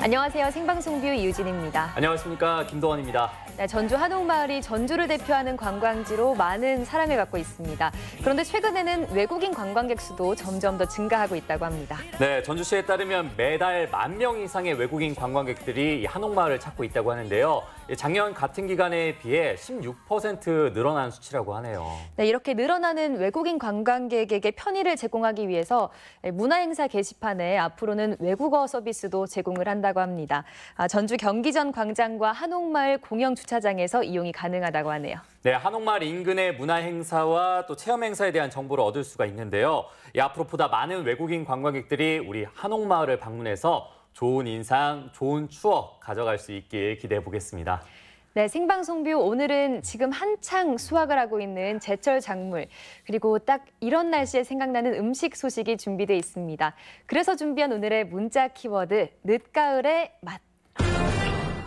안녕하세요. 생방송뷰 이유진입니다. 안녕하십니까. 김도원입니다. 네, 전주 한옥마을이 전주를 대표하는 관광지로 많은 사랑을 받고 있습니다. 그런데 최근에는 외국인 관광객 수도 점점 더 증가하고 있다고 합니다. 네, 전주시에 따르면 매달 10,000명 이상의 외국인 관광객들이 한옥마을을 찾고 있다고 하는데요. 작년 같은 기간에 비해 16% 늘어난 수치라고 하네요. 네, 이렇게 늘어나는 외국인 관광객에게 편의를 제공하기 위해서 문화행사 게시판에 앞으로는 외국어 서비스도 제공을 한다고 합니다. 전주 경기전 광장과 한옥마을 공영주차장에서 이용이 가능하다고 하네요. 네, 한옥마을 인근의 문화행사와 또 체험행사에 대한 정보를 얻을 수가 있는데요. 앞으로 보다 많은 외국인 관광객들이 우리 한옥마을을 방문해서 좋은 인상, 좋은 추억 가져갈 수 있길 기대해 보겠습니다. 네, 생방송뷰 오늘은 지금 한창 수확을 하고 있는 제철 작물, 그리고 딱 이런 날씨에 생각나는 음식 소식이 준비돼 있습니다. 그래서 준비한 오늘의 문자 키워드, 늦가을의 맛.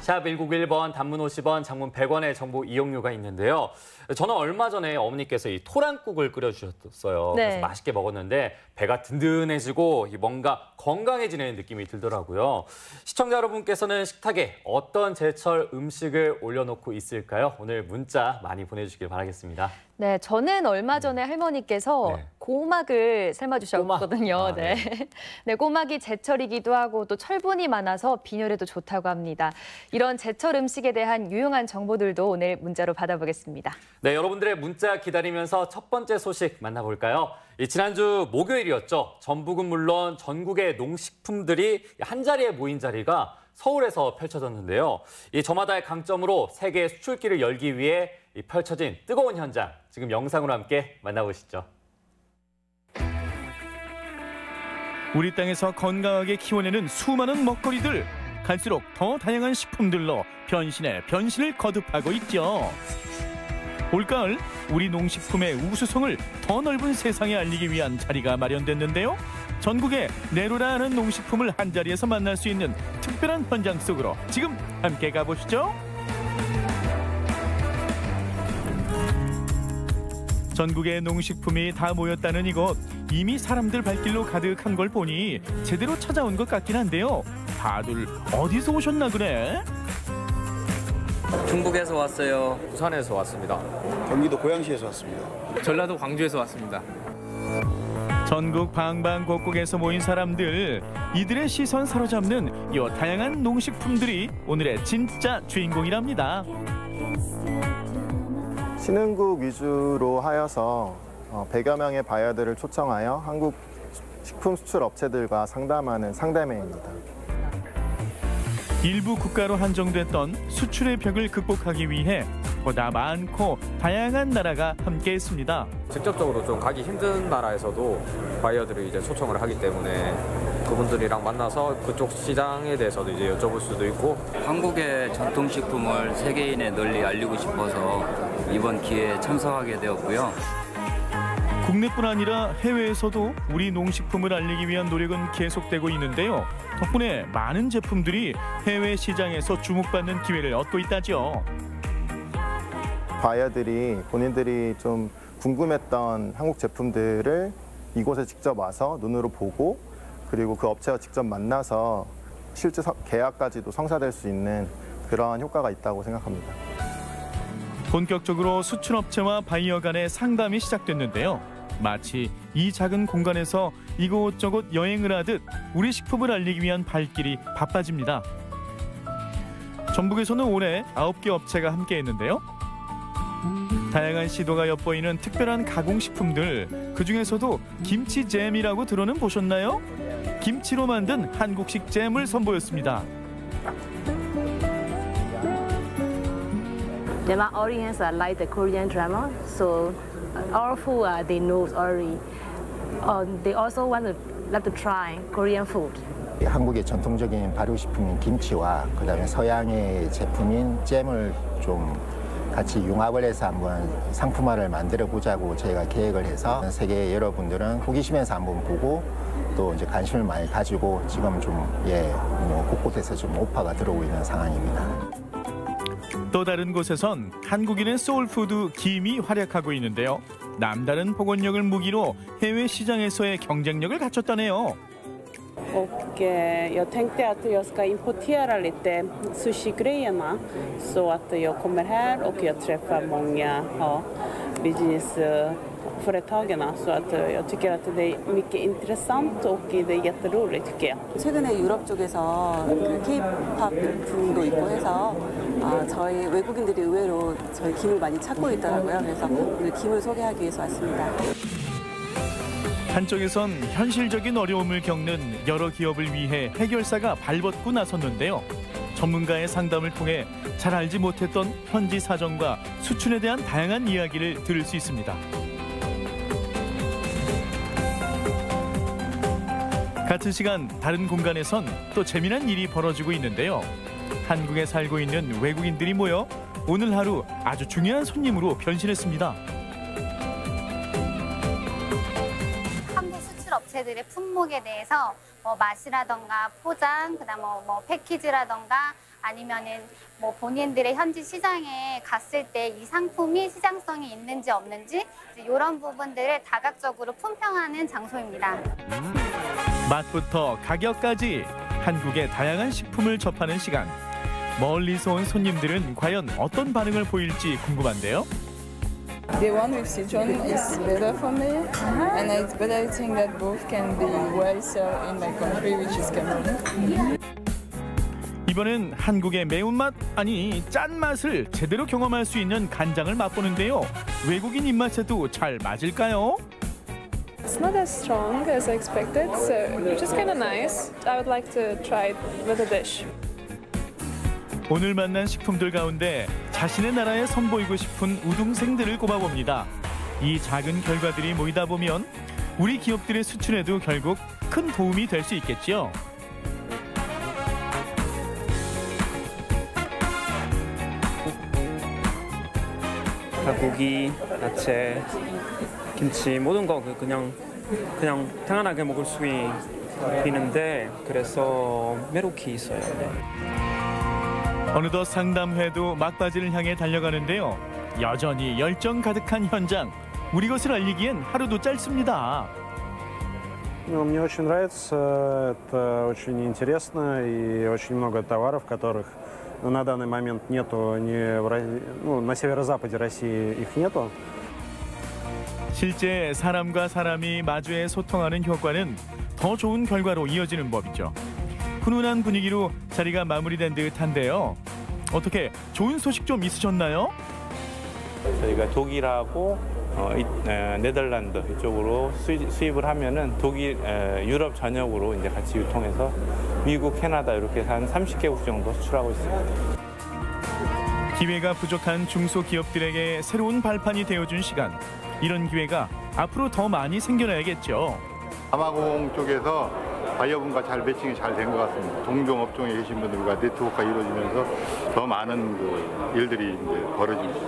샵 1911번, 단문 50원, 장문 100원의 정보 이용료가 있는데요. 저는 얼마 전에 어머니께서 이 토랑국을 끓여주셨어요. 네. 그래서 맛있게 먹었는데 배가 든든해지고 뭔가 건강해지는 느낌이 들더라고요. 시청자 여러분께서는 식탁에 어떤 제철 음식을 올려놓고 있을까요? 오늘 문자 많이 보내주시길 바라겠습니다. 네, 저는 얼마 전에 할머니께서 고막을 삶아주셨거든요. 꼬막? 네. 네, 꼬막이 제철이기도 하고 또 철분이 많아서 빈혈에도 좋다고 합니다. 이런 제철 음식에 대한 유용한 정보들도 오늘 문자로 받아보겠습니다. 네, 여러분들의 문자 기다리면서 첫 번째 소식 만나볼까요? 지난주 목요일이었죠. 전북은 물론 전국의 농식품들이 한자리에 모인 자리가 서울에서 펼쳐졌는데요. 저마다의 강점으로 세계 수출길을 열기 위해 펼쳐진 뜨거운 현장, 지금 영상으로 함께 만나보시죠. 우리 땅에서 건강하게 키워내는 수많은 먹거리들, 갈수록 더 다양한 식품들로 변신에 변신을 거듭하고 있죠. 올가을 우리 농식품의 우수성을 더 넓은 세상에 알리기 위한 자리가 마련됐는데요. 전국의 내로라 하는 농식품을 한자리에서 만날 수 있는 특별한 현장 속으로 지금 함께 가보시죠. 전국의 농식품이 다 모였다는 이곳, 이미 사람들 발길로 가득한 걸 보니 제대로 찾아온 것 같긴 한데요. 다들 어디서 오셨나 그래? 중국에서 왔어요. 부산에서 왔습니다. 경기도 고양시에서 왔습니다. 전라도 광주에서 왔습니다. 전국 방방곡곡에서 모인 사람들, 이들의 시선 사로잡는 이 다양한 농식품들이 오늘의 진짜 주인공이랍니다. 신흥국 위주로 하여서 100여 명의 바이어들을 초청하여 한국 식품 수출 업체들과 상담하는 상담회입니다. 일부 국가로 한정됐던 수출의 벽을 극복하기 위해 보다 많고 다양한 나라가 함께했습니다. 직접적으로 좀 가기 힘든 나라에서도 바이어들을 이제 초청을 하기 때문에 그분들이랑 만나서 그쪽 시장에 대해서도 이제 여쭤볼 수도 있고, 한국의 전통식품을 세계인에 널리 알리고 싶어서 이번 기회에 참석하게 되었고요. 국내뿐 아니라 해외에서도 우리 농식품을 알리기 위한 노력은 계속되고 있는데요. 덕분에 많은 제품들이 해외 시장에서 주목받는 기회를 얻고 있다죠. 바이어들이 본인들이 좀 궁금했던 한국 제품들을 이곳에 직접 와서 눈으로 보고, 그리고 그 업체와 직접 만나서 실제 계약까지도 성사될 수 있는 그런 효과가 있다고 생각합니다. 본격적으로 수출업체와 바이어 간의 상담이 시작됐는데요. 마치 이 작은 공간에서 이곳저곳 여행을 하듯 우리 식품을 알리기 위한 발길이 바빠집니다. 전북에서는 올해 9개 업체가 함께했는데요. 다양한 시도가 엿보이는 특별한 가공식품들, 그중에서도 김치잼이라고 들어는 보셨나요? 김치로 만든 한국식 잼을 선보였습니다. My audience like the Korean drama, so all food they know already. They also like to try Korean food. 한국의 전통적인 발효식품인 김치와 그다음에 서양의 제품인 잼을 좀 같이 융합을 해서 한번 상품화를 만들어 보자고 저희가 계획을 해서 세계 여러분들은 호기심에서 한번 보고 또 이제 관심을 많이 가지고 지금 좀 곳곳에서 좀 오파가 들어오고 있는 상황입니다. 또 다른 곳에선 한국인의 소울푸드 김이 활약하고 있는데요. 남다른 복원력을 무기로 해외 시장에서의 경쟁력을 갖췄다네요. Och jag tänkte att jag ska importera lite sushi-grejerna så att jag kommer här och jag träffar många businessföretagen. Så att jag tycker att det är mycket intressant och det är jätteroligt tycker jag. 최근에 유럽 쪽에서 K-pop 붐도 있고 해서 저희 외국인들이 의외로 저희 김을 많이 찾고 있더라고요. 그래서 오늘 김을 소개하기 위해서 왔습니다. 한쪽에선 현실적인 어려움을 겪는 여러 기업을 위해 해결사가 발벗고 나섰는데요. 전문가의 상담을 통해 잘 알지 못했던 현지 사정과 수출에 대한 다양한 이야기를 들을 수 있습니다. 같은 시간 다른 공간에선 또 재미난 일이 벌어지고 있는데요. 한국에 살고 있는 외국인들이 모여 오늘 하루 아주 중요한 손님으로 변신했습니다. 한국 수출 업체들의 품목에 대해서 맛이라던가 포장, 그다음 뭐 패키지라던가 아니면은 뭐 본인들의 현지 시장에 갔을 때 이 상품이 시장성이 있는지 없는지 이런 부분들을 다각적으로 품평하는 장소입니다. 맛부터 가격까지 한국의 다양한 식품을 접하는 시간. 멀리서 온 손님들은 과연 어떤 반응을 보일지 궁금한데요. The one with citron is better for me, but I think that both can be well served in my country, which is Cameroon. 이번엔 한국의 매운맛, 아니 짠맛을 제대로 경험할 수 있는 간장을 맛보는데요. 외국인 입맛에도 잘 맞을까요? It's not as strong as I expected, so it's just kind of nice. I would like to try it with a dish. 오늘 만난 식품들 가운데 자신의 나라에 선보이고 싶은 우등생들을 꼽아봅니다. 이 작은 결과들이 모이다 보면 우리 기업들의 수출에도 결국 큰 도움이 될 수 있겠지요. 고기, 야채, 김치 모든 거 그냥 편안하게 먹을 수 있는데 그래서 매력이 있어요. 네. 어느덧 상담회도 막바지를 향해 달려가는데요. 여전히 열정 가득한 현장. 우리 것을 알리기엔 하루도 짧습니다. Мне очень нравится, это очень интересно и очень много товаров, которых на данный момент нету, на северо-западе России их нету. 실제 사람과 사람이 마주해 소통하는 효과는 더 좋은 결과로 이어지는 법이죠. 훈훈한 분위기로 자리가 마무리된 듯한데요. 어떻게 좋은 소식 좀 있으셨나요? 저희가 독일하고 네덜란드 이쪽으로 수입을 하면은 유럽 전역으로 이제 같이 유통해서 미국, 캐나다 이렇게 한 30개국 정도 수출하고 있습니다. 기회가 부족한 중소기업들에게 새로운 발판이 되어준 시간. 이런 기회가 앞으로 더 많이 생겨나야겠죠. 아마공 쪽에서 바이어분과 잘 매칭이 잘 된 것 같습니다. 동종 업종에 계신 분들과 네트워크가 이루어지면서 더 많은 일들이 이제 벌어집니다.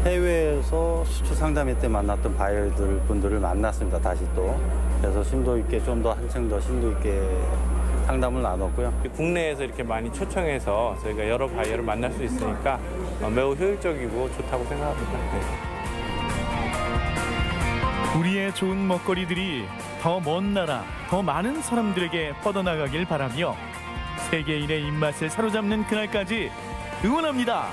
해외에서 수출 상담회 때 만났던 바이어들 분들을 만났습니다. 다시 또. 그래서 심도 있게 좀 더 한층 더 심도 있게 상담을 나눴고요. 국내에서 이렇게 많이 초청해서 저희가 여러 바이어를 만날 수 있으니까 매우 효율적이고 좋다고 생각합니다. 네. 우리의 좋은 먹거리들이 더 먼 나라, 더 많은 사람들에게 뻗어나가길 바라며 세계인의 입맛을 사로잡는 그날까지 응원합니다.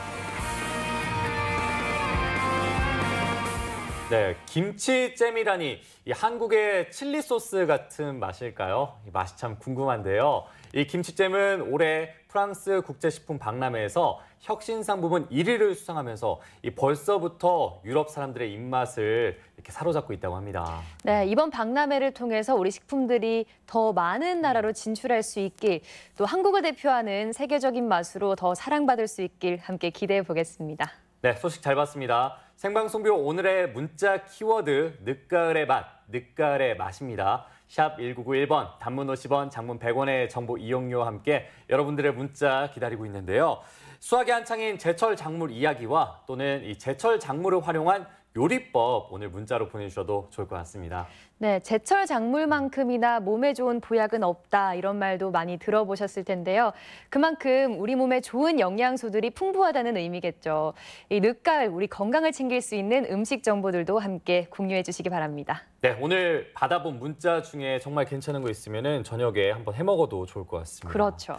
네, 김치잼이라니 이 한국의 칠리 소스 같은 맛일까요? 이 맛이 참 궁금한데요. 이 김치잼은 올해 프랑스 국제식품 박람회에서 혁신상 부문 1위를 수상하면서 벌써부터 유럽 사람들의 입맛을 이렇게 사로잡고 있다고 합니다. 네, 이번 박람회를 통해서 우리 식품들이 더 많은 나라로 진출할 수 있길, 또 한국을 대표하는 세계적인 맛으로 더 사랑받을 수 있길 함께 기대해 보겠습니다. 네, 소식 잘 봤습니다. 생방송표 오늘의 문자 키워드 늦가을의 맛, 늦가을의 맛입니다. 샵 1991번, 단문 50원, 장문 100원의 정보 이용료와 함께 여러분들의 문자 기다리고 있는데요. 수확이 한창인 제철 작물 이야기와 또는 이 제철 작물을 활용한 요리법 오늘 문자로 보내주셔도 좋을 것 같습니다. 네, 제철 작물만큼이나 몸에 좋은 보약은 없다 이런 말도 많이 들어보셨을 텐데요. 그만큼 우리 몸에 좋은 영양소들이 풍부하다는 의미겠죠. 이 늦가을 우리 건강을 챙길 수 있는 음식 정보들도 함께 공유해 주시기 바랍니다. 네, 오늘 받아본 문자 중에 정말 괜찮은 거 있으면은 저녁에 한번 해 먹어도 좋을 것 같습니다. 그렇죠.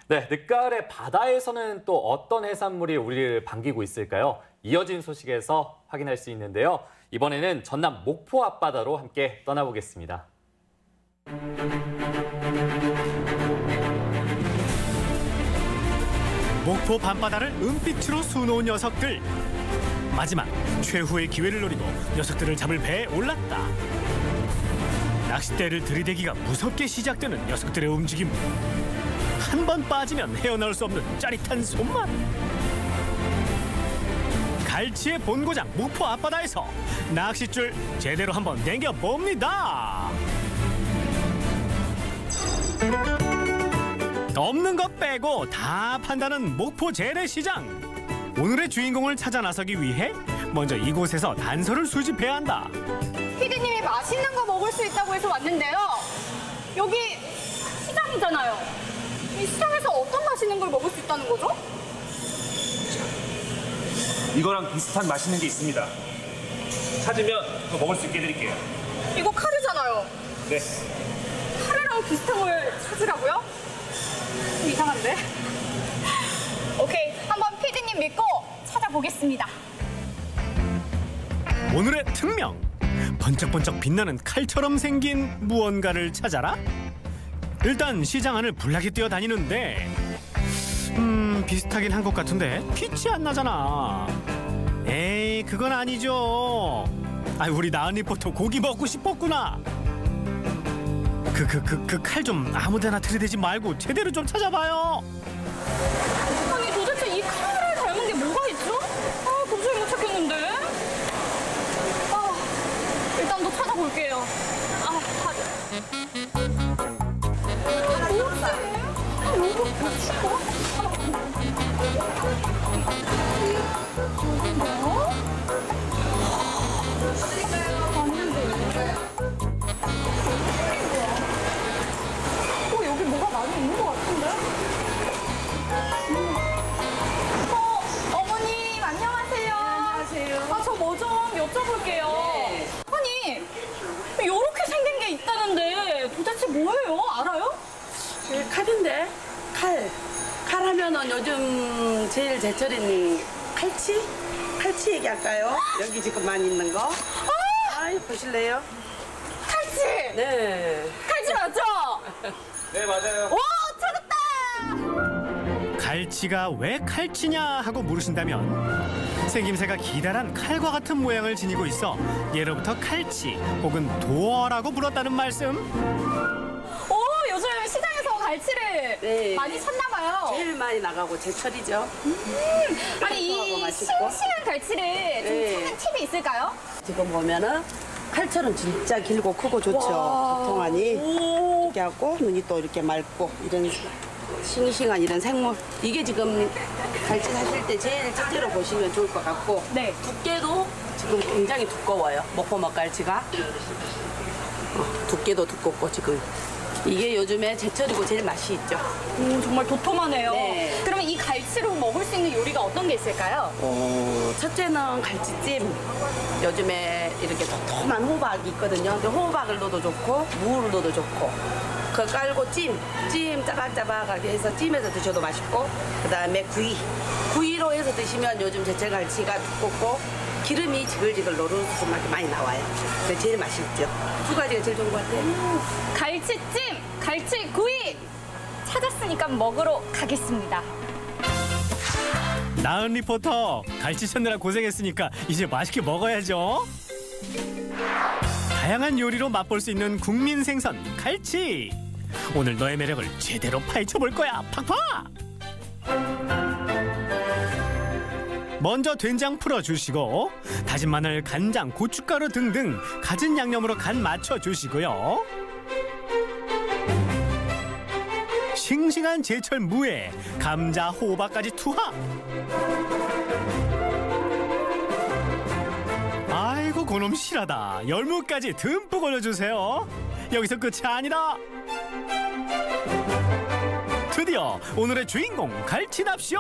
네, 늦가을에 바다에서는 또 어떤 해산물이 우리를 반기고 있을까요? 이어진 소식에서 확인할 수 있는데요. 이번에는 전남 목포 앞바다로 함께 떠나보겠습니다. 목포 밤바다를 은빛으로 수놓은 녀석들. 마지막 최후의 기회를 노리고 녀석들을 잡을 배에 올랐다. 낚싯대를 들이대기가 무섭게 시작되는 녀석들의 움직임. 한 번 빠지면 헤어나올 수 없는 짜릿한 손맛. 갈치의 본고장 목포 앞바다에서 낚싯줄 제대로 한번 당겨봅니다. 없는 것 빼고 다 판다는 목포 재래시장. 오늘의 주인공을 찾아 나서기 위해 먼저 이곳에서 단서를 수집해야 한다. 피디님이 맛있는 거 먹을 수 있다고 해서 왔는데요. 여기 시장이잖아요. 이 시장에서 어떤 맛있는 걸 먹을 수 있다는 거죠? 이거랑 비슷한 맛있는 게 있습니다. 찾으면 그거 먹을 수 있게 해드릴게요. 이거 카레잖아요. 네. 카레랑 비슷한 걸 찾으라고요? 좀 이상한데? 오케이, 한번 피디님 믿고 찾아보겠습니다. 오늘의 특명. 번쩍번쩍 빛나는 칼처럼 생긴 무언가를 찾아라. 일단 시장 안을 불나게 뛰어다니는데 비슷하긴 한 것 같은데 빛이 안 나잖아. 에이, 그건 아니죠. 우리 나은 리포터 고기 먹고 싶었구나. 그 칼 좀 아무데나 들이대지 말고 제대로 좀 찾아봐요. 아니, 도대체 이 카레를 닮은 게 뭐가 있죠? 도저히 못 찾겠는데. 일단 더 찾아볼게요. 여기 뭐가 많이 있는 것 같은데? 어머님, 안녕하세요. 안녕하세요. 저 뭐 좀 여쭤볼게요. 네. 아니, 이렇게 생긴 게 있다는데 도대체 뭐예요? 알아요? 칼인데, 칼 하면은 요즘 제일 제철인 칼치? 칼치 얘기할까요? 여기 지금 많이 있는 거. 보실래요? 칼치! 네. 칼치 맞죠? 네, 맞아요. 와, 찾았다! 갈치가 왜 칼치냐 하고 물으신다면 생김새가 기다란 칼과 같은 모양을 지니고 있어 예로부터 칼치 혹은 도어라고 불렀다는 말씀. 요즘 시장에서 갈치를 많이 찾나 봐요. 제일 많이 나가고 제철이죠. 아니, 이 싱싱한 갈치를 좀 찾는 팁이 있을까요? 지금 보면은 칼처럼 진짜 길고 크고 좋죠. 통하니 이렇게 하고 눈이 또 이렇게 맑고 이런 싱싱한 이런 생물. 이게 지금 갈치 사실 때 제일 첫째로 보시면 좋을 것 같고 두께도 지금 굉장히 두꺼워요. 목포 먹갈치가 두께도 두껍고 지금 이게 요즘에 제철이고 제일 맛이 있죠. 정말 도톰하네요. 네. 그러면 이 갈치로 먹을 수 있는 요리가 어떤 게 있을까요? 첫째는 갈치찜. 요즘에 이렇게 도톰한 호박이 있거든요. 근데 호박을 넣어도 좋고 무를 넣어도 좋고 그거 깔고 찜 짜박짜박하게 해서 찜해서 드셔도 맛있고 그다음에 구이로 해서 드시면 요즘 제철 갈치가 두껍고 기름이 지글지글 노릇노릇하게 많이 나와요. 그게 제일 맛있죠. 두 가지가 제일 좋은 것 같아요. 갈치찜, 갈치구이 찾았으니까 먹으러 가겠습니다. 나은 리포터, 갈치 찾느라 고생했으니까 이제 맛있게 먹어야죠. 다양한 요리로 맛볼 수 있는 국민 생선 갈치. 오늘 너의 매력을 제대로 파헤쳐볼 거야. 팍팍! 먼저 된장 풀어주시고 다진 마늘, 간장, 고춧가루 등등 갖은 양념으로 간 맞춰주시고요. 싱싱한 제철 무에 감자, 호박까지 투하. 아이고 그놈 실하다. 열무까지 듬뿍 올려주세요. 여기서 끝이 아니라 드디어 오늘의 주인공 갈치납쇼.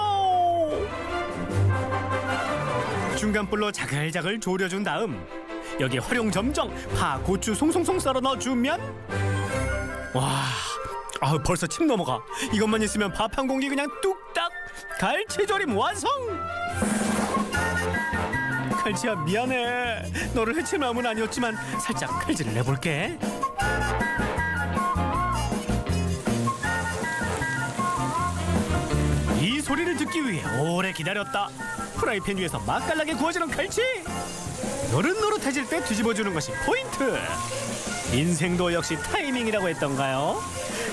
중간불로 자글자글 졸여준 다음 여기에 활용점정 파, 고추 송송송 썰어 넣어주면 와, 벌써 침 넘어가. 이것만 있으면 밥 한 공기 그냥 뚝딱. 갈치조림 완성. 갈치야 미안해. 너를 해칠 마음은 아니었지만 살짝 칼질을 내볼게. 이 소리를 듣기 위해 오래 기다렸다. 프라이팬 위에서 맛깔나게 구워지는 갈치. 노릇노릇해질 때 뒤집어주는 것이 포인트. 인생도 역시 타이밍이라고 했던가요?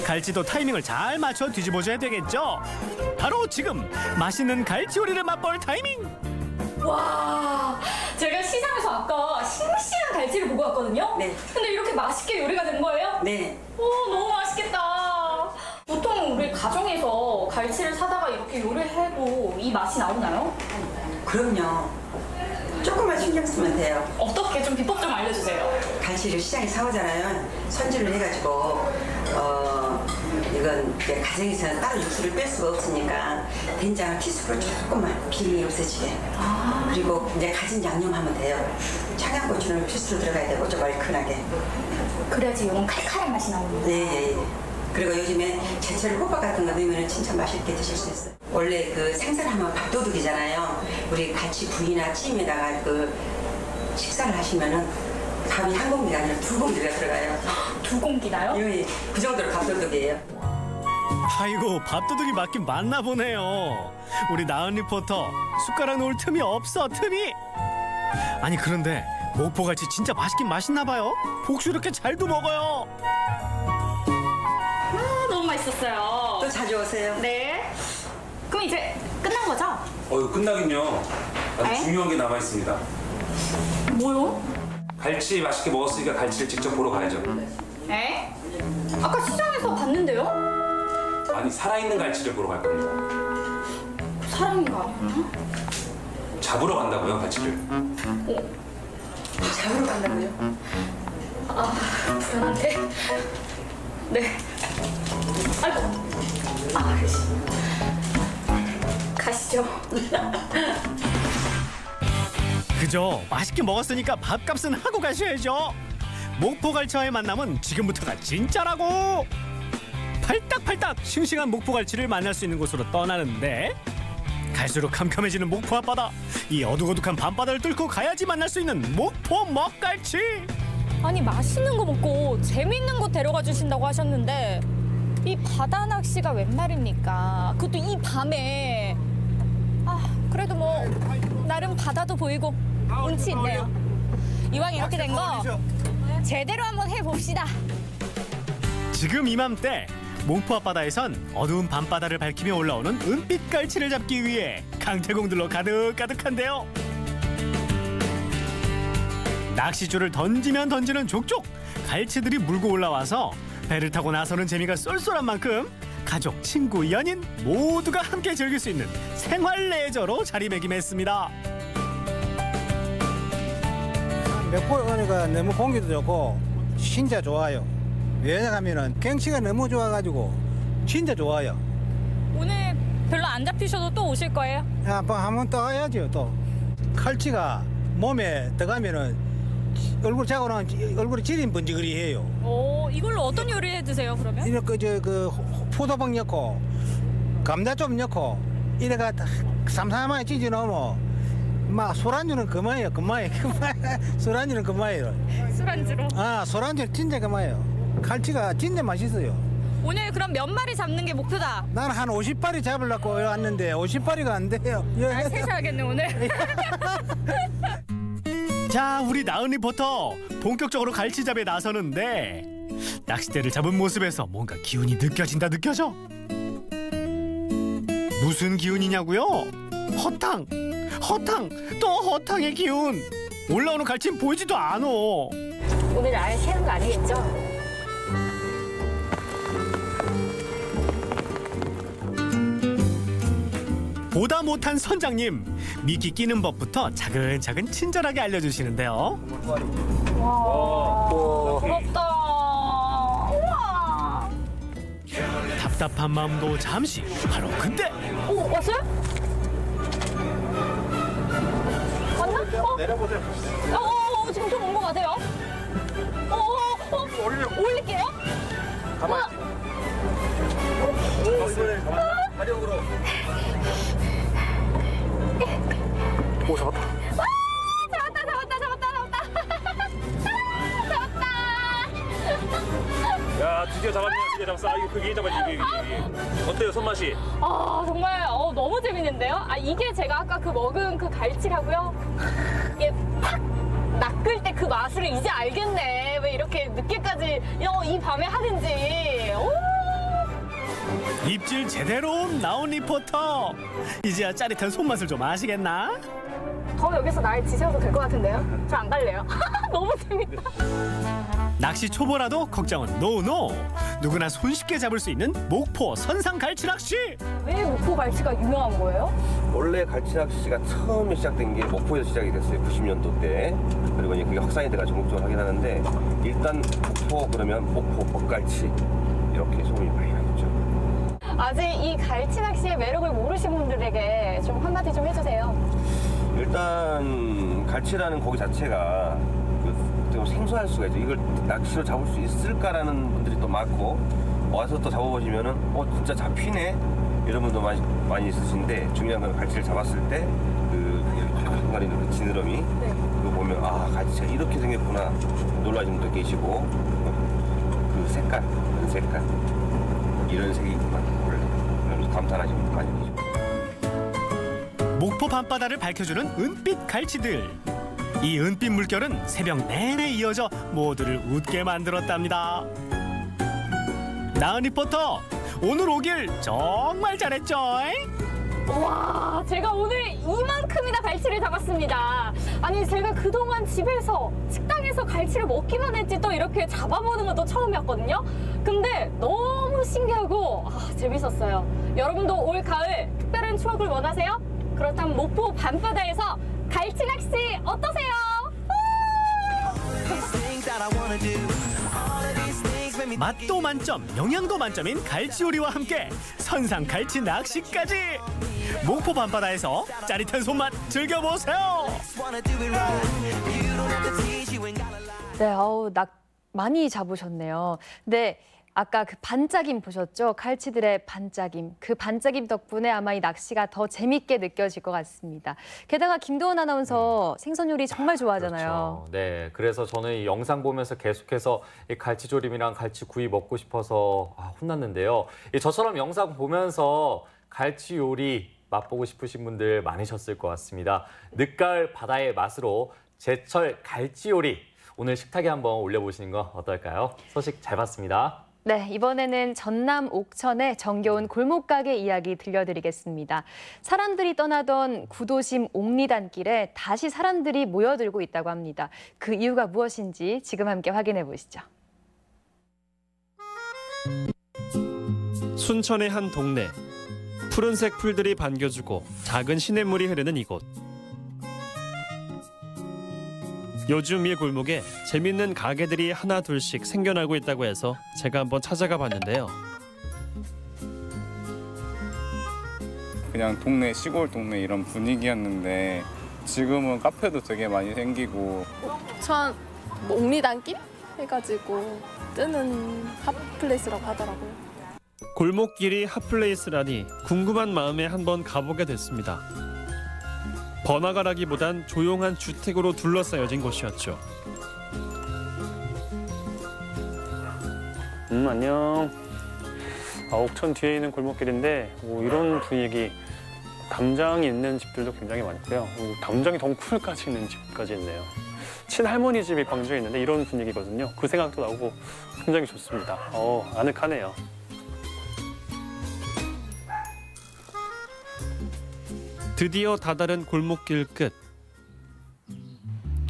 갈치도 타이밍을 잘 맞춰 뒤집어줘야 되겠죠? 바로 지금 맛있는 갈치 요리를 맛볼 타이밍! 와, 제가 시장에서 아까 싱싱한 갈치를 보고 왔거든요? 네. 근데 이렇게 맛있게 요리가 된 거예요? 네. 오, 너무 맛있겠다. 보통 우리 가정에서 갈치를 사다가 이렇게 요리를 해도 이 맛이 나오나요? 그럼요. 조금만 신경 쓰면 돼요. 어떻게? 좀 비법 좀 알려주세요. 갈치를 시장에 사오잖아요. 손질을 해가지고 이건 이제 가정에서는 따로 육수를 뺄 수가 없으니까 된장을 티스푼 조금만 비린내 없애지게. 그리고 이제 가진 양념하면 돼요. 청양고추는 필수로 들어가야 되고 좀 얼큰하게. 그래야지 이건 칼칼한 맛이 나오는 거예요. 네. 그리고 요즘에 제철 호박 같은 거 넣으면 진짜 맛있게 드실 수 있어요. 원래 그 생선하면 밥도둑이잖아요. 우리 갈치 구이나 찜에다가 그 식사를 하시면은 밥이 한 공기가 아니라 두 공기가 들어가요. 두 공기나요? 예, 그 정도로 밥도둑이에요. 아이고 밥도둑이 맞긴 맞나 보네요. 우리 나은 리포터 숟가락 놓을 틈이 없어. 틈이. 아니 그런데 목포갈치 진짜 맛있긴 맛있나 봐요. 복수 이렇게 잘도 먹어요. 너무 맛있었어요. 또 자주 오세요. 네. 그럼 이제 끝난 거죠? 끝나긴요. 아주 중요한 게 남아 있습니다. 뭐요? 갈치 맛있게 먹었으니까 갈치를 직접 보러 가야죠. 에? 아까 시장에서 봤는데요? 아니 살아있는 갈치를 보러 갈 겁니다. 사람인가 아니었나? 잡으러 간다고요, 갈치를. 잡으러 간다고요? 아, 불안한데. 네. 아이고. 가시죠. 그죠? 맛있게 먹었으니까 밥값은 하고 가셔야죠. 목포갈치와의 만남은 지금부터가 진짜라고. 팔딱팔딱 싱싱한 목포갈치를 만날 수 있는 곳으로 떠나는데 갈수록 캄캄해지는 목포 앞바다. 이 어둑어둑한 밤바다를 뚫고 가야지 만날 수 있는 목포 먹갈치. 아니 맛있는 거 먹고 재밌는 곳 데려가 주신다고 하셨는데 이 바다 낚시가 웬 말입니까? 그것도 이 밤에. 그래도 뭐 나름 바다도 보이고 운치 있네요. 이왕 이렇게 된 거 제대로 한번 해봅시다. 지금 이맘때 목포 앞바다에선 어두운 밤바다를 밝히며 올라오는 은빛 갈치를 잡기 위해 강태공들로 가득가득한데요. 낚싯줄을 던지면 던지는 족족 갈치들이 물고 올라와서 배를 타고 나서는 재미가 쏠쏠한 만큼 가족, 친구, 연인 모두가 함께 즐길 수 있는 생활 레저로 자리매김했습니다. 목포가 너무 공기도 좋고 진짜 좋아요. 왜냐하면 경치가 너무 좋아가지고 진짜 좋아요. 오늘 별로 안 잡히셔도 또 오실 거예요? 한번 또 와야죠. 또 칼치가 몸에 들어가면은 얼굴 자고는 얼굴이 지린 번지거리해요. 오, 이걸로 어떤 요리 해 드세요 그러면? 이렇게 포도박 넣고 감자 좀 넣고 이래가 삼삼하게 찢어 넣으면 막 술안주는 그만이에요. 술안주는 그만이에요. 술안주로? 술안주는 진짜 그만이에요. 칼치가 진짜 맛있어요. 오늘 그럼 몇 마리 잡는 게 목표다? 나는 한 50마리 잡으려고 왔는데 50마리가 안 돼요. 세셔야겠네 오늘. 자, 우리 나은 리포터 본격적으로 갈치잡이에 나서는데 낚싯대를 잡은 모습에서 뭔가 기운이 느껴져. 무슨 기운이냐고요? 허탕, 또 허탕의 기운. 올라오는 갈치는 보이지도 않어. 오늘 아예 새는 거 아니겠죠? 보다 못한 선장님, 미끼 끼는 법부터 차근차근 친절하게 알려주시는데요. 와, 부럽다. 우와. 답답한 마음도 잠시. 바로 그때. 오, 왔어요? 왔나? 내려보세요. 지금 좀 온 것 같아요. 올릴게요. 가만히 화력으로. 오, 잡았다. 잡았다. 야, 드디어 잡았네. 드디어 잡았어. 아, 이거 그게 잡았지. 이게. 어때요, 손맛이? 정말 너무 재밌는데요. 이게 제가 아까 그 먹은 그 갈치라고요. 이게 팍 낚을 때 그 맛을 이제 알겠네. 왜 이렇게 늦게까지 이 밤에 하는지. 오! 입질 제대로 나온 리포터. 이제야 짜릿한 손맛을 좀 아시겠나? 더 여기서 날 지셔도 될 것 같은데요? 저 안 갈래요. 너무 재밌다. 낚시 초보라도 걱정은 노노. 누구나 손쉽게 잡을 수 있는 목포 선상 갈치 낚시. 왜 목포 갈치가 유명한 거예요? 원래 갈치 낚시가 처음에 시작된 게 목포에서 시작이 됐어요. 90년도 때. 그리고 이제 그게 확산이 돼가 전국적으로 하긴 하는데 일단 목포 그러면 목포 벚갈치 이렇게 소문이 많이 나죠. 아직 이 갈치 낚시의 매력을 모르신 분들에게 좀 한마디 좀 해주세요. 일단 갈치라는 고기 자체가 좀 생소할 수가 있죠. 이걸 낚시로 잡을 수 있을까라는 분들이 또 많고 와서 또 잡아보시면은 진짜 잡히네 이런 분도 많이 있으신데 중요한 건 갈치를 잡았을 때 그 쫙 그 지느러미 그거 보면 갈치가 이렇게 생겼구나 놀라시는 분도 계시고 그 색깔 이런 색이구나 원래 감탄하시는 분도 많이 계시고. 목포 밤바다를 밝혀주는 은빛 갈치들. 이 은빛 물결은 새벽 내내 이어져 모두를 웃게 만들었답니다. 나은 리포터, 오늘 오길 정말 잘했죠? 와, 제가 오늘 이만큼이나 갈치를 잡았습니다. 아니, 제가 그동안 집에서 식당에서 갈치를 먹기만 했지 또 이렇게 잡아보는 것도 처음이었거든요. 근데 너무 신기하고 재밌었어요. 여러분도 올 가을 특별한 추억을 원하세요? 그렇다면 목포 밤바다에서 갈치 낚시 어떠세요? 맛도 만점, 영양도 만점인 갈치 요리와 함께 선상 갈치 낚시까지. 목포 밤바다에서 짜릿한 손맛 즐겨보세요. 네, 많이 잡으셨네요. 근데 아까 그 반짝임 보셨죠? 갈치들의 반짝임. 그 반짝임 덕분에 아마 이 낚시가 더 재밌게 느껴질 것 같습니다. 게다가 김도원 아나운서 생선 요리 정말 좋아하잖아요. 그렇죠. 네, 그래서 저는 이 영상 보면서 계속해서 이 갈치조림이랑 갈치구이 먹고 싶어서 혼났는데요. 저처럼 영상 보면서 갈치 요리 맛보고 싶으신 분들 많으셨을 것 같습니다. 늦가을 바다의 맛으로 제철 갈치 요리. 오늘 식탁에 한번 올려보시는 거 어떨까요? 소식 잘 봤습니다. 네, 이번에는 전남 옥천의 정겨운 골목가게 이야기 들려드리겠습니다. 사람들이 떠나던 구도심 옥리단길에 다시 사람들이 모여들고 있다고 합니다. 그 이유가 무엇인지 지금 함께 확인해 보시죠. 순천의 한 동네. 푸른색 풀들이 반겨주고 작은 시냇물이 흐르는 이곳. 요즘 이 골목에 재밌는 가게들이 하나 둘씩 생겨나고 있다고 해서 제가 한번 찾아가 봤는데요. 그냥 동네, 시골 동네 이런 분위기였는데 지금은 카페도 되게 많이 생기고. 옥천 옥리단길 해가지고 뜨는 핫플레이스라고 하더라고요. 골목길이 핫플레이스라니 궁금한 마음에 한번 가보게 됐습니다. 번화가라기보단 조용한 주택으로 둘러싸여진 곳이었죠. 안녕. 옥천 뒤에 있는 골목길인데 이런 분위기, 담장이 있는 집들도 굉장히 많고요. 담장이 덩쿨까지 있는 집까지 있네요. 친할머니 집이 광주에 있는데 이런 분위기거든요. 그 생각도 나고 굉장히 좋습니다. 아늑하네요. 드디어 다다른 골목길 끝.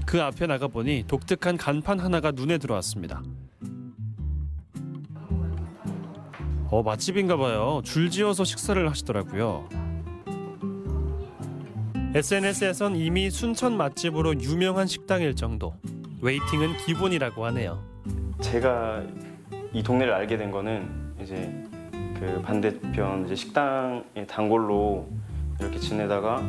그 앞에 나가보니 독특한 간판 하나가 눈에 들어왔습니다. 맛집인가 봐요. 줄지어서 식사를 하시더라고요. SNS에선 이미 순천 맛집으로 유명한 식당일 정도. 웨이팅은 기본이라고 하네요. 제가 이 동네를 알게 된 거는 이제 그 반대편 이제 식당의 단골로 이렇게 지내다가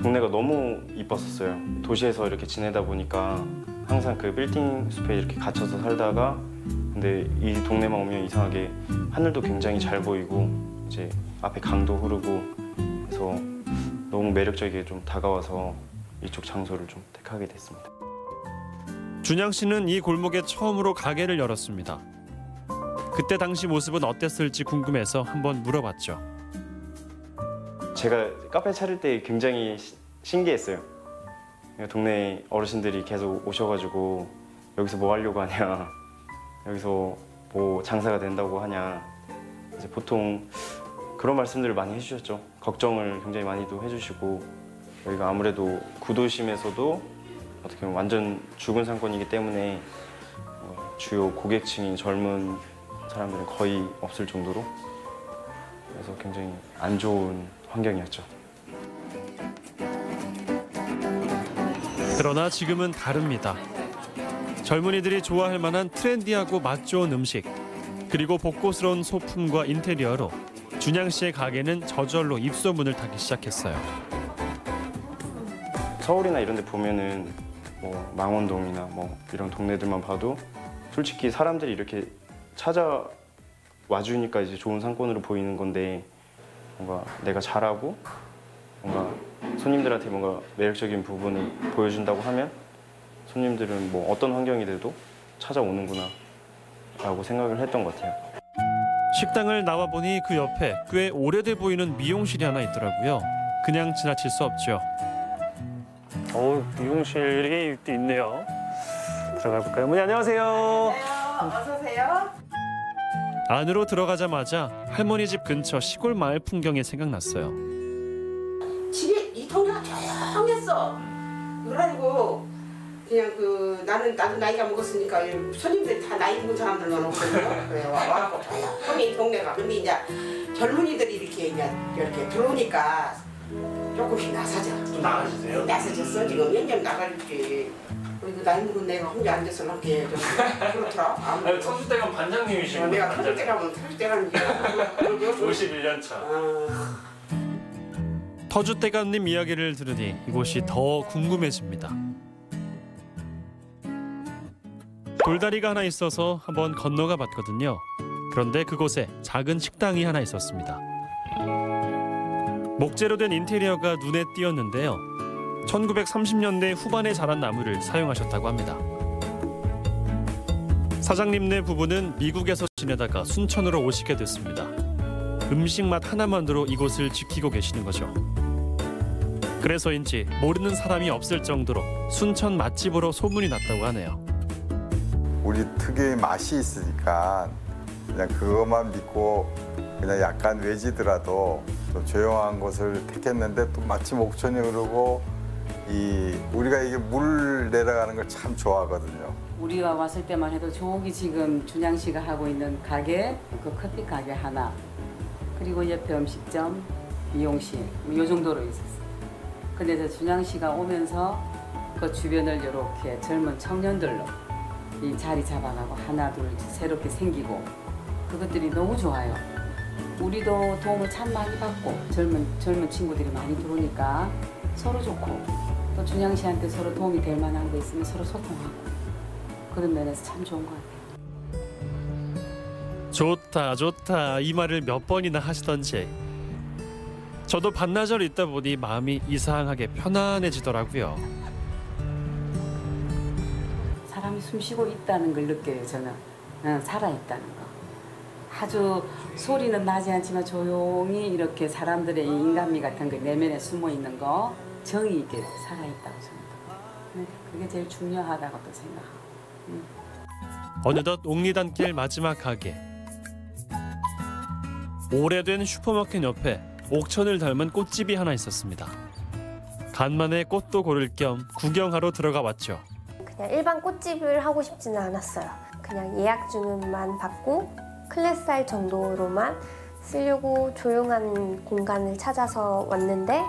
동네가 너무 이뻤었어요. 도시에서 이렇게 지내다 보니까 항상 그 빌딩 숲에 이렇게 갇혀서 살다가 근데 이 동네만 오면 이상하게 하늘도 굉장히 잘 보이고 이제 앞에 강도 흐르고 그래서 너무 매력적이게 좀 다가와서 이쪽 장소를 좀 택하게 됐습니다. 준양 씨는 이 골목에 처음으로 가게를 열었습니다. 그때 당시 모습은 어땠을지 궁금해서 한번 물어봤죠. 제가 카페 차릴 때 굉장히 신기했어요. 동네 어르신들이 계속 오셔가지고 여기서 뭐 하려고 하냐, 여기서 뭐 장사가 된다고 하냐, 이제 보통 그런 말씀들을 많이 해주셨죠. 걱정을 굉장히 많이도 해주시고 여기가 아무래도 구도심에서도 어떻게 보면 완전 죽은 상권이기 때문에 주요 고객층인 젊은 사람들은 거의 없을 정도로 그래서 굉장히 안 좋은 환경이었죠. 그러나 지금은 다릅니다. 젊은이들이 좋아할 만한 트렌디하고 맛 좋은 음식 그리고 복고스러운 소품과 인테리어로 준양 씨의 가게는 저절로 입소문을 타기 시작했어요. 서울이나 이런 데 보면은 뭐 망원동이나 뭐 이런 동네들만 봐도 솔직히 사람들이 이렇게 찾아와 주니까 이제 좋은 상권으로 보이는 건데 뭔가 내가 잘하고 뭔가 손님들한테 뭔가 매력적인 부분을 보여준다고 하면 손님들은 뭐 어떤 환경이 돼도 찾아오는구나 라고 생각을 했던 것 같아요. 식당을 나와보니 그 옆에 꽤 오래돼 보이는 미용실이 하나 있더라고요. 그냥 지나칠 수 없죠. 미용실이 있네요. 들어가 볼까요? 어머니 안녕하세요. 어서 오세요. 안으로 들어가자마자 할머니 집 근처 시골 마을 풍경이 생각났어요. 집에 이 동네가 조용했어. 그래가지고 그냥 나도 나이가 먹었으니까 손님들이 다 나이 먹은 사람들만 오거든요. 그래 와갖고 조용히 이 동네가. 근데 이제 젊은이들이 이렇게 들어오니까 조금씩 나서져. 좀 나가주세요? 나서졌어. 지금 몇 년 나가줄지. 그리고 나이 먹은 내가 혼자 앉아서 이렇게 좀 그렇더라. 아니, 터줏대감 반장님이시고. 내가 터줏대감은 터줏대감이지. 51년 차. 터줏대감님 이야기를 들으니 이곳이 더 궁금해집니다. 돌다리가 하나 있어서 한번 건너가 봤거든요. 그런데 그곳에 작은 식당이 하나 있었습니다. 목재로 된 인테리어가 눈에 띄었는데요. 1930년대 후반에 자란 나무를 사용하셨다고 합니다. 사장님네 부부는 미국에서 지내다가 순천으로 오시게 됐습니다. 음식 맛 하나만으로 이곳을 지키고 계시는 거죠. 그래서인지 모르는 사람이 없을 정도로 순천 맛집으로 소문이 났다고 하네요. 우리 특유의 맛이 있으니까 그냥 그것만 믿고 그냥 약간 외지더라도 또 조용한 곳을 택했는데 또 마침 옥천이 흐르고 우리가 이게 물 내려가는 걸 참 좋아하거든요. 우리가 왔을 때만 해도 저기 지금 준양 씨가 하고 있는 가게, 그 커피 가게 하나, 그리고 옆에 음식점, 미용실, 이 정도로 있었어요. 근데 저 준양 씨가 오면서 그 주변을 이렇게 젊은 청년들로 이 자리 잡아가고 하나 둘 새롭게 생기고 그것들이 너무 좋아요. 우리도 도움을 참 많이 받고 젊은 친구들이 많이 들어오니까 서로 좋고 또 준양 씨한테 서로 도움이 될 만한 거 있으면 서로 소통하고 그런 면에서 참 좋은 것 같아요. 좋다 이 말을 몇 번이나 하시던지 저도 반나절 있다 보니 마음이 이상하게 편안해지더라고요. 사람이 숨쉬고 있다는 걸 느껴요. 저는 살아있다는 거. 아주 소리는 나지 않지만 조용히 이렇게 사람들의 인간미 같은 거 내면에 숨어 있는 거 정이 있게 살아있다고 생각해요. 그게 제일 중요하다고 또 생각하고. 어느덧 옥리단길 마지막 가게. 오래된 슈퍼마켓 옆에 옥천을 닮은 꽃집이 하나 있었습니다. 간만에 꽃도 고를 겸 구경하러 들어가 봤죠. 그냥 일반 꽃집을 하고 싶지는 않았어요. 그냥 예약 주문만 받고 클래스할 정도로만 쓰려고 조용한 공간을 찾아서 왔는데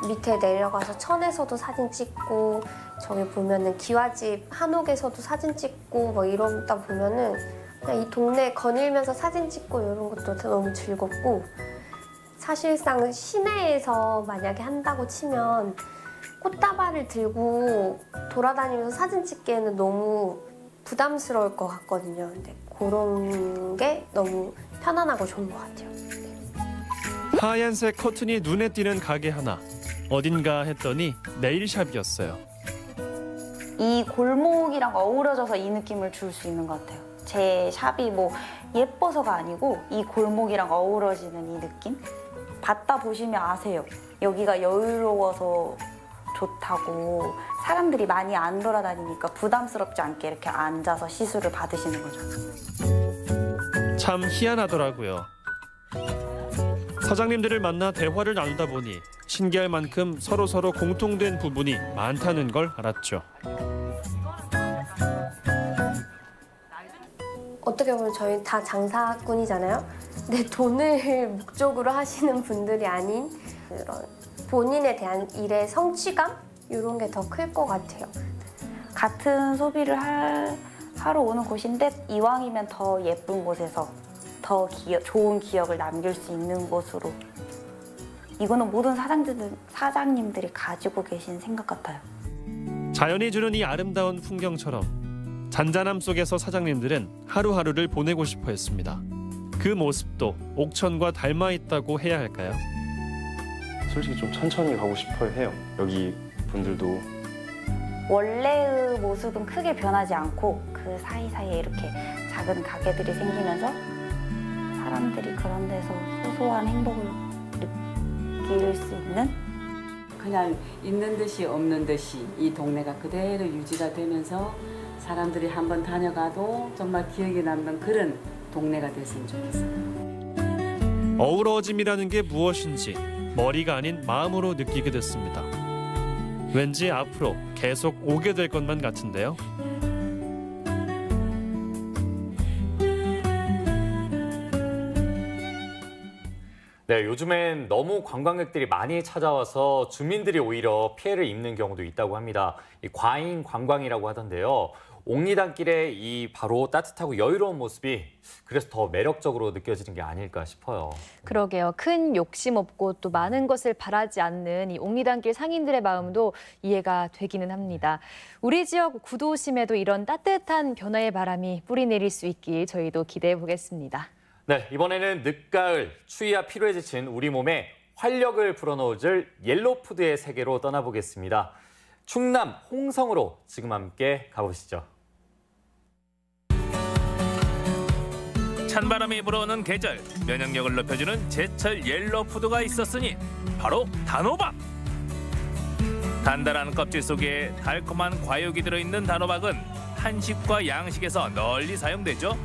밑에 내려가서 천에서도 사진 찍고 저기 보면은 기와집 한옥에서도 사진 찍고 뭐 이러다 보면은 그냥 이 동네 거닐면서 사진 찍고 이런 것도 너무 즐겁고 사실상 시내에서 만약에 한다고 치면 꽃다발을 들고 돌아다니면서 사진 찍기에는 너무 부담스러울 것 같거든요. 근데 그런 게 너무 편안하고 좋은 것 같아요. 하얀색 커튼이 눈에 띄는 가게 하나. 어딘가 했더니 네일샵이었어요. 이 골목이랑 어우러져서 이 느낌을 줄 수 있는 것 같아요. 제 샵이 뭐 예뻐서가 아니고 이 골목이랑 어우러지는 이 느낌? 받다 보시면 아세요. 여기가 여유로워서 좋다고. 사람들이 많이 안 돌아다니니까 부담스럽지 않게 이렇게 앉아서 시술을 받으시는 거죠. 참 희한하더라고요. 사장님들을 만나 대화를 나누다 보니 신기할 만큼 서로 공통된 부분이 많다는 걸 알았죠. 어떻게 보면 저희 다 장사꾼이잖아요. 근데 돈을 목적으로 하시는 분들이 아닌 그런 본인에 대한 일의 성취감? 이런 게 더 클 것 같아요. 같은 소비를 하러 오는 곳인데 이왕이면 더 예쁜 곳에서 더 좋은 기억을 남길 수 있는 곳으로. 이거는 모든 사장님들이 가지고 계신 생각 같아요. 자연이 주는 이 아름다운 풍경처럼 잔잔함 속에서 사장님들은 하루하루를 보내고 싶어 했습니다. 그 모습도 옥천과 닮아 있다고 해야 할까요? 솔직히 좀 천천히 가고 싶어 해요. 여기 분들도. 원래의 모습은 크게 변하지 않고 그 사이사이에 이렇게 작은 가게들이 생기면서 사람들이 그런 데서 소소한 행복을 느낄 수 있는? 그냥 있는 듯이 없는 듯이 이 동네가 그대로 유지가 되면서 사람들이 한번 다녀가도 정말 기억에 남는 그런 동네가 됐으면 좋겠어요. 어우러짐이라는 게 무엇인지 머리가 아닌 마음으로 느끼게 됐습니다. 왠지 앞으로 계속 오게 될 것만 같은데요. 네, 요즘엔 너무 관광객들이 많이 찾아와서 주민들이 오히려 피해를 입는 경우도 있다고 합니다. 이 과잉 관광이라고 하던데요. 옥리단길의 이 바로 따뜻하고 여유로운 모습이 그래서 더 매력적으로 느껴지는 게 아닐까 싶어요. 그러게요. 큰 욕심 없고 또 많은 것을 바라지 않는 이 옥리단길 상인들의 마음도 이해가 되기는 합니다. 우리 지역 구도심에도 이런 따뜻한 변화의 바람이 뿌리내릴 수 있길 저희도 기대해 보겠습니다. 네, 이번에는 늦가을, 추위와 피로에 지친 우리 몸에 활력을 불어넣어줄 옐로푸드의 세계로 떠나보겠습니다. 충남 홍성으로 지금 함께 가보시죠. 찬바람이 불어오는 계절, 면역력을 높여주는 제철 옐로푸드가 있었으니 바로 단호박! 단단한 껍질 속에 달콤한 과육이 들어있는 단호박은 한식과 양식에서 널리 사용되죠.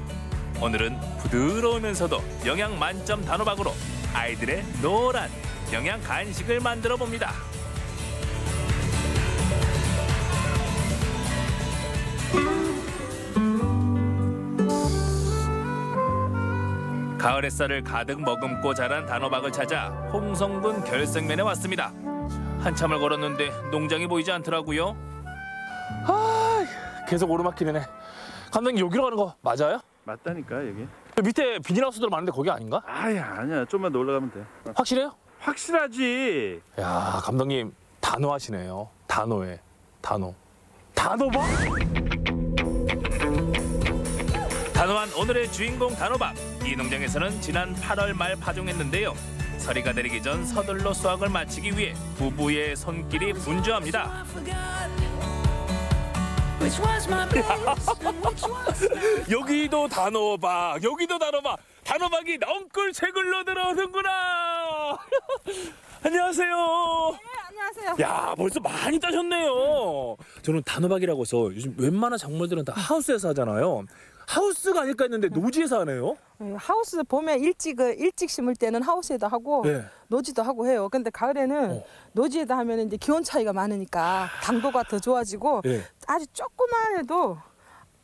오늘은 부드러우면서도 영양 만점 단호박으로 아이들의 노란 영양 간식을 만들어 봅니다. 가을 햇살을 가득 머금고 자란 단호박을 찾아 홍성군 결승면에 왔습니다. 한참을 걸었는데 농장이 보이지 않더라고요. 계속 오르막길이네. 감독님 여기로 가는 거 맞아요? 맞다니까 여기. 밑에 비닐하우스들 많은데 거기 아닌가? 아니야. 좀만 더 올라가면 돼. 확실해요? 확실하지. 야 감독님 단호하시네요. 단호해. 단호. 단호박? 단호한 오늘의 주인공 단호박. 이 농장에서는 지난 8월 말 파종했는데요. 서리가 내리기 전 서둘러 수확을 마치기 위해 부부의 손길이 분주합니다. 여기도 단호박, 여기도 단호박. 단호박이 넝쿨채굴로 들어오는구나. 안녕하세요. 네, 안녕하세요. 야, 벌써 많이 따셨네요. 저는 단호박이라고 해서 요즘 웬만한 작물들은 다 하우스에서 하잖아요. 하우스가 아닐까 했는데 노지에서 하네요. 하우스 봄에 일찍 심을 때는 하우스에도 하고 네. 노지도 하고 해요. 근데 가을에는 노지에다 하면 이제 기온 차이가 많으니까 당도가 더 좋아지고 네. 아주 조그만 해도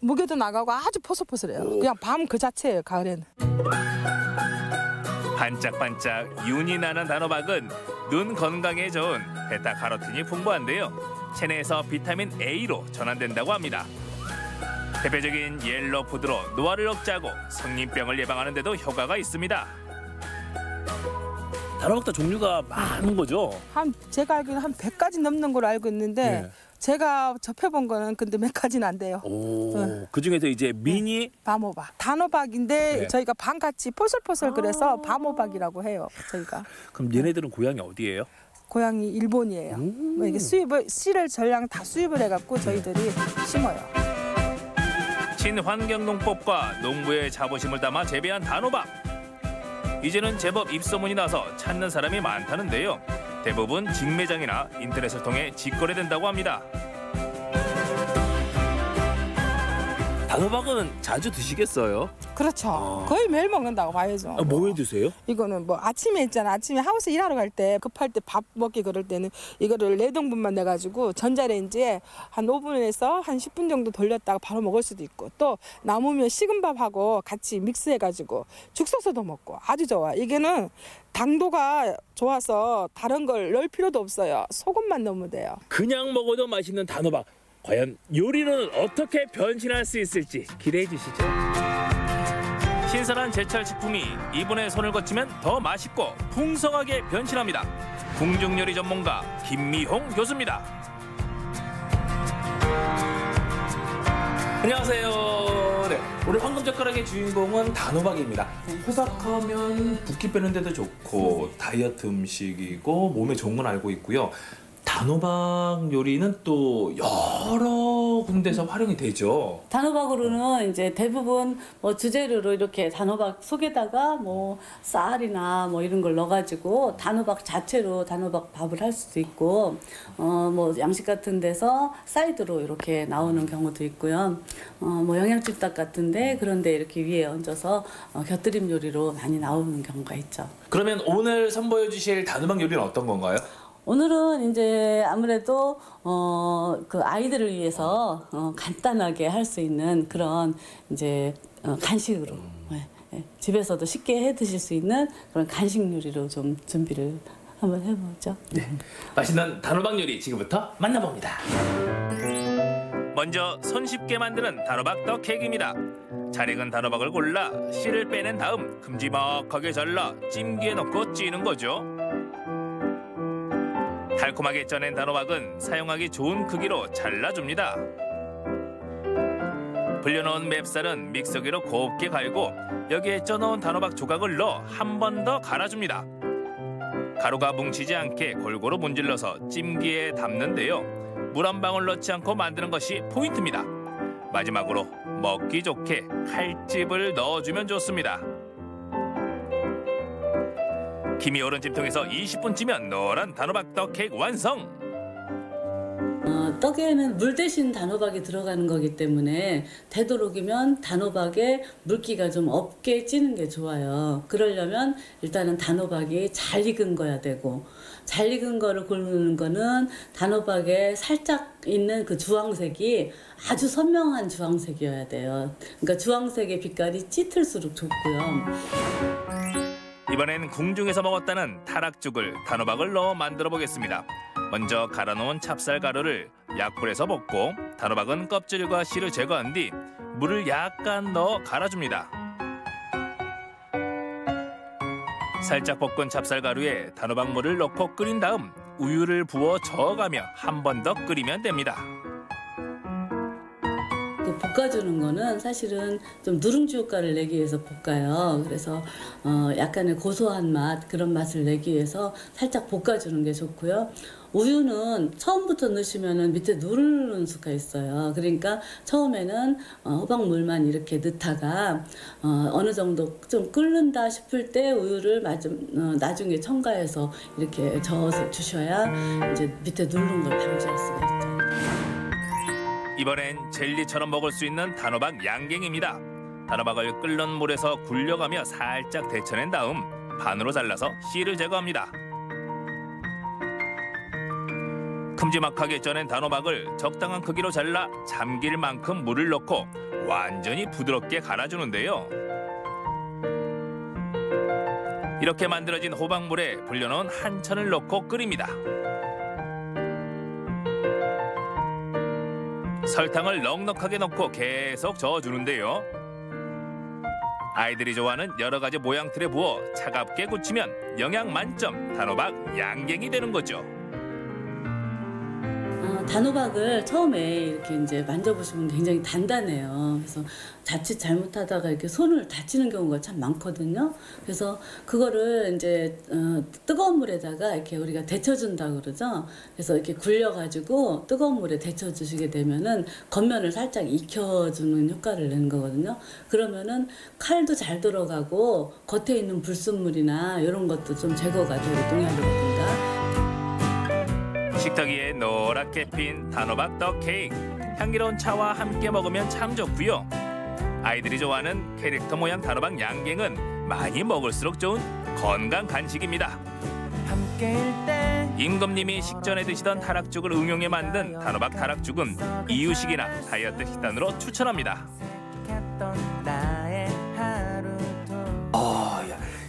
무게도 나가고 아주 포슬포슬해요. 그냥 밤 그 자체예요, 가을에는. 반짝반짝 윤이 나는 단호박은 눈 건강에 좋은 베타카로틴이 풍부한데요. 체내에서 비타민 A로 전환된다고 합니다. 대표적인 옐로 푸드로 노화를 억제하고 성인병을 예방하는 데도 효과가 있습니다. 단호박도 종류가 많은 거죠? 제가 알기로는 한 100가지 넘는 걸로 알고 있는데 네. 제가 접해본 거는 근데 몇 가지는 안 돼요. 그 중에서 이제 미니 밤호박. 단호박인데 네. 저희가 밤같이 포슬포슬 그래서 밤호박이라고 해요. 저희가. 그럼 얘네들은 고향이 어디예요? 고향이 일본이에요. 뭐 이게 씨를 전량 다 수입을 해갖고 저희들이 심어요. 친환경농법과 농부의 자부심을 담아 재배한 단호박. 이제는 제법 입소문이 나서 찾는 사람이 많다는데요. 대부분 직매장이나 인터넷을 통해 직거래된다고 합니다. 단호박은 자주 드시겠어요? 그렇죠. 거의 매일 먹는다고 봐야죠. 뭐 해 드세요? 이거는 뭐 아침에 있잖아. 아침에 하우스 일하러 갈 때 급할 때 밥 먹기 그럴 때는 이거를 4등분만 내가지고 전자레인지에 한 5분에서 한 10분 정도 돌렸다가 바로 먹을 수도 있고 또 남으면 식은 밥하고 같이 믹스해가지고 죽 써서도 먹고 아주 좋아. 이게는 당도가 좋아서 다른 걸 넣을 필요도 없어요. 소금만 넣으면 돼요. 그냥 먹어도 맛있는 단호박. 과연 요리는 어떻게 변신할 수 있을지 기대해 주시죠. 신선한 제철 식품이 이분의 손을 거치면 더 맛있고 풍성하게 변신합니다. 궁중요리 전문가 김미홍 교수입니다. 안녕하세요. 네, 오늘 황금젓가락의 주인공은 단호박입니다. 호박하면 붓기 빼는 데도 좋고 다이어트 음식이고 몸에 좋은 건 알고 있고요. 단호박 요리는 또 여러 군데서 활용이 되죠. 단호박으로는 이제 대부분 뭐 주재료로 이렇게 단호박 속에다가 뭐 쌀이나 뭐 이런 걸 넣어가지고 단호박 자체로 단호박 밥을 할 수도 있고, 뭐 양식 같은 데서 사이드로 이렇게 나오는 경우도 있고요. 뭐 영양집닭 같은데 그런데 이렇게 위에 얹어서 곁들임 요리로 많이 나오는 경우가 있죠. 그러면 오늘 선보여 주실 단호박 요리는 어떤 건가요? 오늘은 이제 아무래도 그 아이들을 위해서 간단하게 할 수 있는 그런 이제 간식으로 집에서도 쉽게 해 드실 수 있는 그런 간식 요리로 좀 준비를 한번 해보죠. 네, 맛있는 단호박 요리 지금부터 만나봅니다. 먼저 손쉽게 만드는 단호박 떡 케이크입니다. 잘 익은 단호박을 골라 씨를 빼낸 다음 큼지막하게 잘라 찜기에 넣고 찌는 거죠. 달콤하게 쪄낸 단호박은 사용하기 좋은 크기로 잘라줍니다. 불려놓은 맵쌀은 믹서기로 곱게 갈고 여기에 쪄놓은 단호박 조각을 넣어 한 번 더 갈아줍니다. 가루가 뭉치지 않게 골고루 문질러서 찜기에 담는데요. 물 한 방울 넣지 않고 만드는 것이 포인트입니다. 마지막으로 먹기 좋게 칼집을 넣어주면 좋습니다. 김이 오른 찜통에서 20분 찌면 노란 단호박 떡 케이크 완성! 떡에는 물 대신 단호박이 들어가는 거기 때문에 되도록이면 단호박에 물기가 좀 없게 찌는 게 좋아요. 그러려면 일단은 단호박이 잘 익은 거야 되고, 잘 익은 거를 고르는 거는 단호박에 살짝 있는 그 주황색이 아주 선명한 주황색이어야 돼요. 그러니까 주황색의 빛깔이 짙을수록 좋고요. 이번엔 궁중에서 먹었다는 타락죽을 단호박을 넣어 만들어 보겠습니다. 먼저 갈아놓은 찹쌀 가루를 약불에서 볶고 단호박은 껍질과 씨를 제거한 뒤 물을 약간 넣어 갈아줍니다. 살짝 볶은 찹쌀 가루에 단호박 물을 넣고 끓인 다음 우유를 부어 저어가며 한 번 더 끓이면 됩니다. 그 볶아주는 거는 사실은 좀 누룽지 효과를 내기 위해서 볶아요. 그래서 약간의 고소한 맛, 그런 맛을 내기 위해서 살짝 볶아주는 게 좋고요. 우유는 처음부터 넣으시면은 밑에 누르는 수가 있어요. 그러니까 처음에는 호박물만 이렇게 넣다가 어느 정도 좀 끓는다 싶을 때 우유를 나중에 첨가해서 이렇게 저어서 주셔야 이제 밑에 누르는 걸 방지할 수가 있죠. 이번엔 젤리처럼 먹을 수 있는 단호박 양갱입니다. 단호박을 끓는 물에서 굴려가며 살짝 데쳐낸 다음 반으로 잘라서 씨를 제거합니다. 큼지막하게 쪄낸 단호박을 적당한 크기로 잘라 잠길 만큼 물을 넣고 완전히 부드럽게 갈아주는데요. 이렇게 만들어진 호박물에 불려놓은 한천을 넣고 끓입니다. 설탕을 넉넉하게 넣고 계속 저어주는데요. 아이들이 좋아하는 여러 가지 모양틀에 부어 차갑게 굳히면 영양 만점 단호박 양갱이 되는 거죠. 단호박을 처음에 이렇게 이제 만져보시면 굉장히 단단해요. 그래서 자칫 잘못하다가 이렇게 손을 다치는 경우가 참 많거든요. 그래서 그거를 이제 뜨거운 물에다가 이렇게 우리가 데쳐준다고 그러죠. 그래서 이렇게 굴려가지고 뜨거운 물에 데쳐주시게 되면은 겉면을 살짝 익혀주는 효과를 내는 거거든요. 그러면은 칼도 잘 들어가고 겉에 있는 불순물이나 이런 것도 좀 제거가 되고 동약이라든가. 식탁 위에 노랗게 핀 단호박 떡 케이크. 향기로운 차와 함께 먹으면 참 좋고요. 아이들이 좋아하는 캐릭터 모양 단호박 양갱은 많이 먹을수록 좋은 건강 간식입니다. 임금님이 식전에 드시던 타락죽을 응용해 만든 단호박 타락죽은 이유식이나 다이어트 식단으로 추천합니다.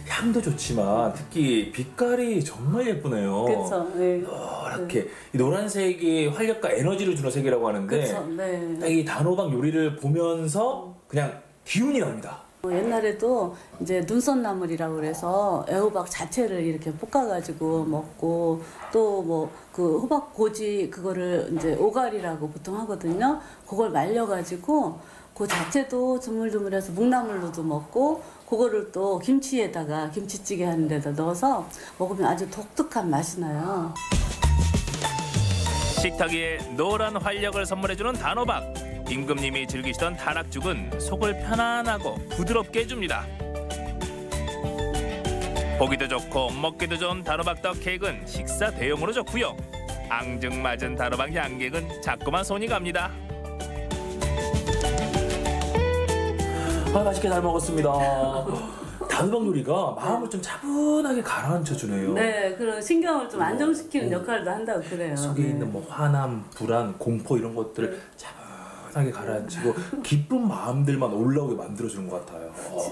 향도 좋지만 특히 빛깔이 정말 예쁘네요. 그렇죠. 네. 이렇게 노란색이 활력과 에너지를 주는 색이라고 하는데 그렇죠. 네. 딱 이 단호박 요리를 보면서 그냥 기운이 납니다. 옛날에도 이제 눈썹나물이라고 그래서 애호박 자체를 이렇게 볶아가지고 먹고 또 뭐 그 호박 고지 그거를 이제 오갈이라고 보통 하거든요. 그걸 말려가지고 그 자체도 조물조물해서 묵나물로도 먹고 그거를 또 김치에다가 김치찌개 하는 데다 넣어서 먹으면 아주 독특한 맛이 나요. 식탁 위에 노란 활력을 선물해주는 단호박. 임금님이 즐기시던 타락죽은 속을 편안하고 부드럽게 해줍니다. 보기도 좋고 먹기도 좋은 단호박 떡 케이크는 식사 대용으로 좋고요. 앙증맞은 단호박 양갱은 자꾸만 손이 갑니다. 맛있게 잘 먹었습니다. 단호박 요리가 마음을 좀 차분하게 가라앉혀주네요. 네, 그런 신경을 좀 안정시키는 역할도 한다고 그래요. 속에 있는 뭐 화남, 불안, 공포 이런 것들을 차분하게 가라앉히고 기쁜 마음들만 올라오게 만들어주는 것 같아요.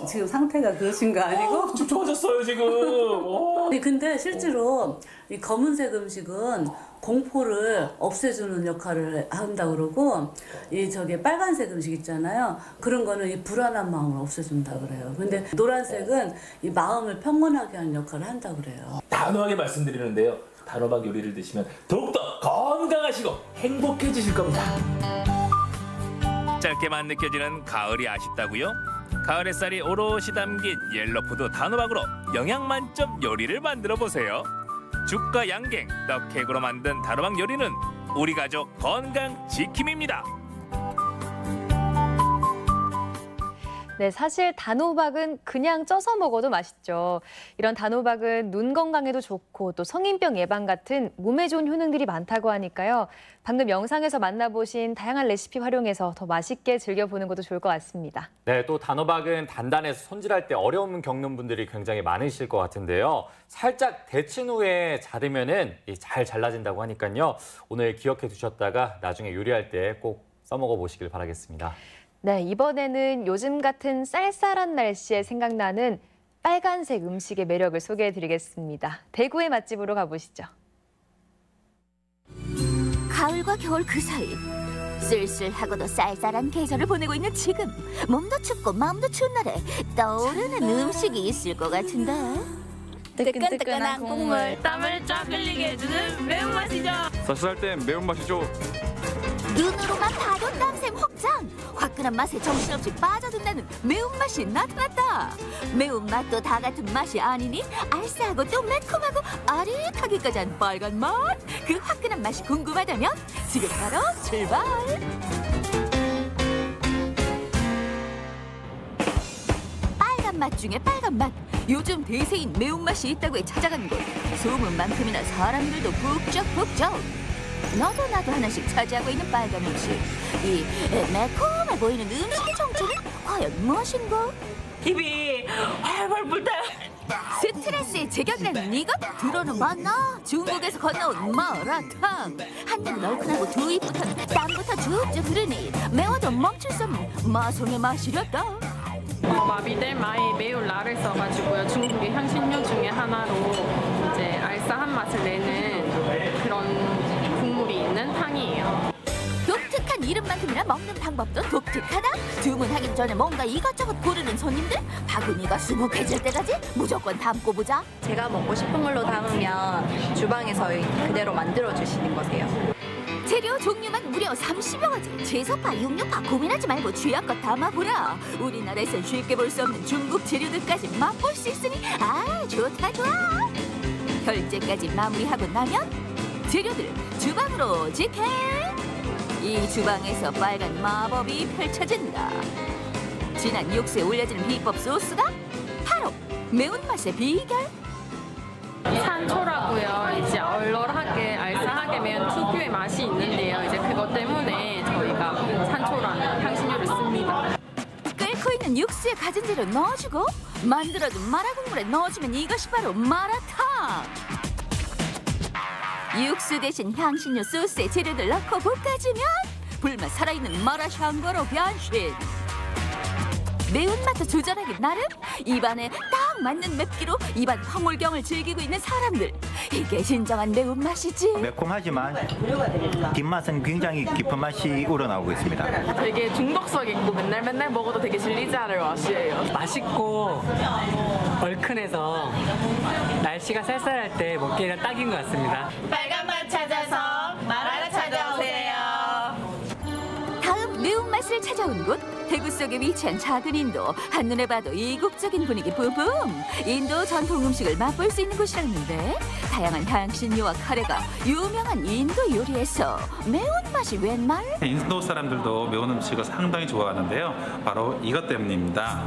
지금 상태가 그러신 거 아니고? 좀 좋아졌어요 지금. 네, 근데 실제로 이 검은색 음식은 공포를 없애주는 역할을 한다고 그러고 이 저기 빨간색 음식 있잖아요. 그런 거는 이 불안한 마음을 없애준다 그래요. 근데 노란색은 이 마음을 평온하게 하는 역할을 한다 그래요. 단호하게 말씀드리는데요. 단호박 요리를 드시면 더욱더 건강하시고 행복해지실 겁니다. 짧게만 느껴지는 가을이 아쉽다고요? 가을 햇살이 오롯이 담긴 옐로푸드 단호박으로 영양 만점 요리를 만들어 보세요. 죽과 양갱, 떡케이크로 만든 단호박 요리는 우리 가족 건강 지킴입니다. 네, 사실 단호박은 그냥 쪄서 먹어도 맛있죠. 이런 단호박은 눈 건강에도 좋고 또 성인병 예방 같은 몸에 좋은 효능들이 많다고 하니까요. 방금 영상에서 만나보신 다양한 레시피 활용해서 더 맛있게 즐겨보는 것도 좋을 것 같습니다. 네, 또 단호박은 단단해서 손질할 때 어려움 겪는 분들이 굉장히 많으실 것 같은데요. 살짝 데친 후에 자르면은 잘 잘라진다고 하니까요. 오늘 기억해 두셨다가 나중에 요리할 때 꼭 써먹어 보시길 바라겠습니다. 네, 이번에는 요즘 같은 쌀쌀한 날씨에 생각나는 빨간색 음식의 매력을 소개해드리겠습니다. 대구의 맛집으로 가보시죠. 가을과 겨울 그 사이 쓸쓸하고도 쌀쌀한 계절을 보내고 있는 지금 몸도 춥고 마음도 추운 날에 떠오르는 음식이 있을 것 같은데 뜨끈뜨끈한 국물, 땀을 쫙 흘리게 해주는 매운맛이죠. 쌀쌀할 땐 매운맛이죠. 눈으로만 봐도 땀샘 확장! 화끈한 맛에 정신없이 빠져든다는 매운맛이 나타났다. 매운맛도 다 같은 맛이 아니니 알싸하고 또 매콤하고 아릿하기까지 한 빨간 맛! 그 화끈한 맛이 궁금하다면 지금 바로 출발! 빨간 맛 중에 빨간 맛! 요즘 대세인 매운맛이 있다고 해 찾아간 곳. 소문만큼이나 사람들도 북적북적. 너도 하나씩 차지하고 있는 빨간 음식. 이 매콤해 보이는 음식의 정체는 과연 무엇인가? 입이 활활 불다. 스트레스에 제격이라는 이것 들어는 봤나? 중국에서 건너온 마라탕. 한때는 얼큰하고 두입부터 땀부터 쭉쭉 흐르니 매워도 멈출 수 없는 마송의 맛이렸다. 마비델 마이 매운 라를 써가지고요. 중국의 향신료 중에 하나로 이제 알싸한 맛을 내는 그런 국물이 있는 탕이에요. 독특한 이름만큼이나 먹는 방법도 독특하다. 주문하기 전에 뭔가 이것저것 고르는 손님들. 바구니가 수북해질 때까지 무조건 담고 보자. 제가 먹고 싶은 걸로 담으면 주방에서 그대로 만들어 주시는 거세요. 재료 종류만 무려 30여 가지. 채소파, 육류파 고민하지 말고 취향껏 담아보라. 우리나라에선 쉽게 볼 수 없는 중국 재료들까지 맛볼 수 있으니 좋다 좋아. 결제까지 마무리하고 나면 재료들 주방으로 직행. 이 주방에서 빨간 마법이 펼쳐진다. 진한 육수에 올려지는 비법 소스가 바로 매운맛의 비결. 산초라고요. 이제 얼얼하게 알싸하게 매운 특유의 맛이 있는데요. 이제 그것 때문에 저희가 산초라는 향신료를 씁니다. 끓고 있는 육수에 가진 재료 넣어주고 만들어둔 마라 국물에 넣어주면 이것이 바로 마라탕. 육수 대신 향신료 소스에 재료들 넣고 볶아주면 불맛 살아있는 마라 샹궈로 변신. 매운맛도 조절하기 나름 입안에 딱 맞는 맵기로 입안 허물경을 즐기고 있는 사람들. 이게 진정한 매운맛이지. 매콤하지만 뒷맛은 굉장히 깊은 맛이 우러나오고 있습니다. 되게 중독성 있고 맨날 먹어도 되게 질리지 않을 맛이에요. 맛있고 얼큰해서 날씨가 쌀쌀할 때 먹기에는 딱인 것 같습니다. 빨간 맛 찾아서 마라를 찾아오세요. 다음 매운맛을 찾아온 곳 대구 속에 위치한 작은 인도. 한눈에 봐도 이국적인 분위기 뿜뿜. 인도 전통 음식을 맛볼 수 있는 곳이라는데 다양한 향신료와 카레가 유명한 인도 요리에서 매운맛이 웬 말? 인도 사람들도 매운 음식을 상당히 좋아하는데요. 바로 이것 때문입니다.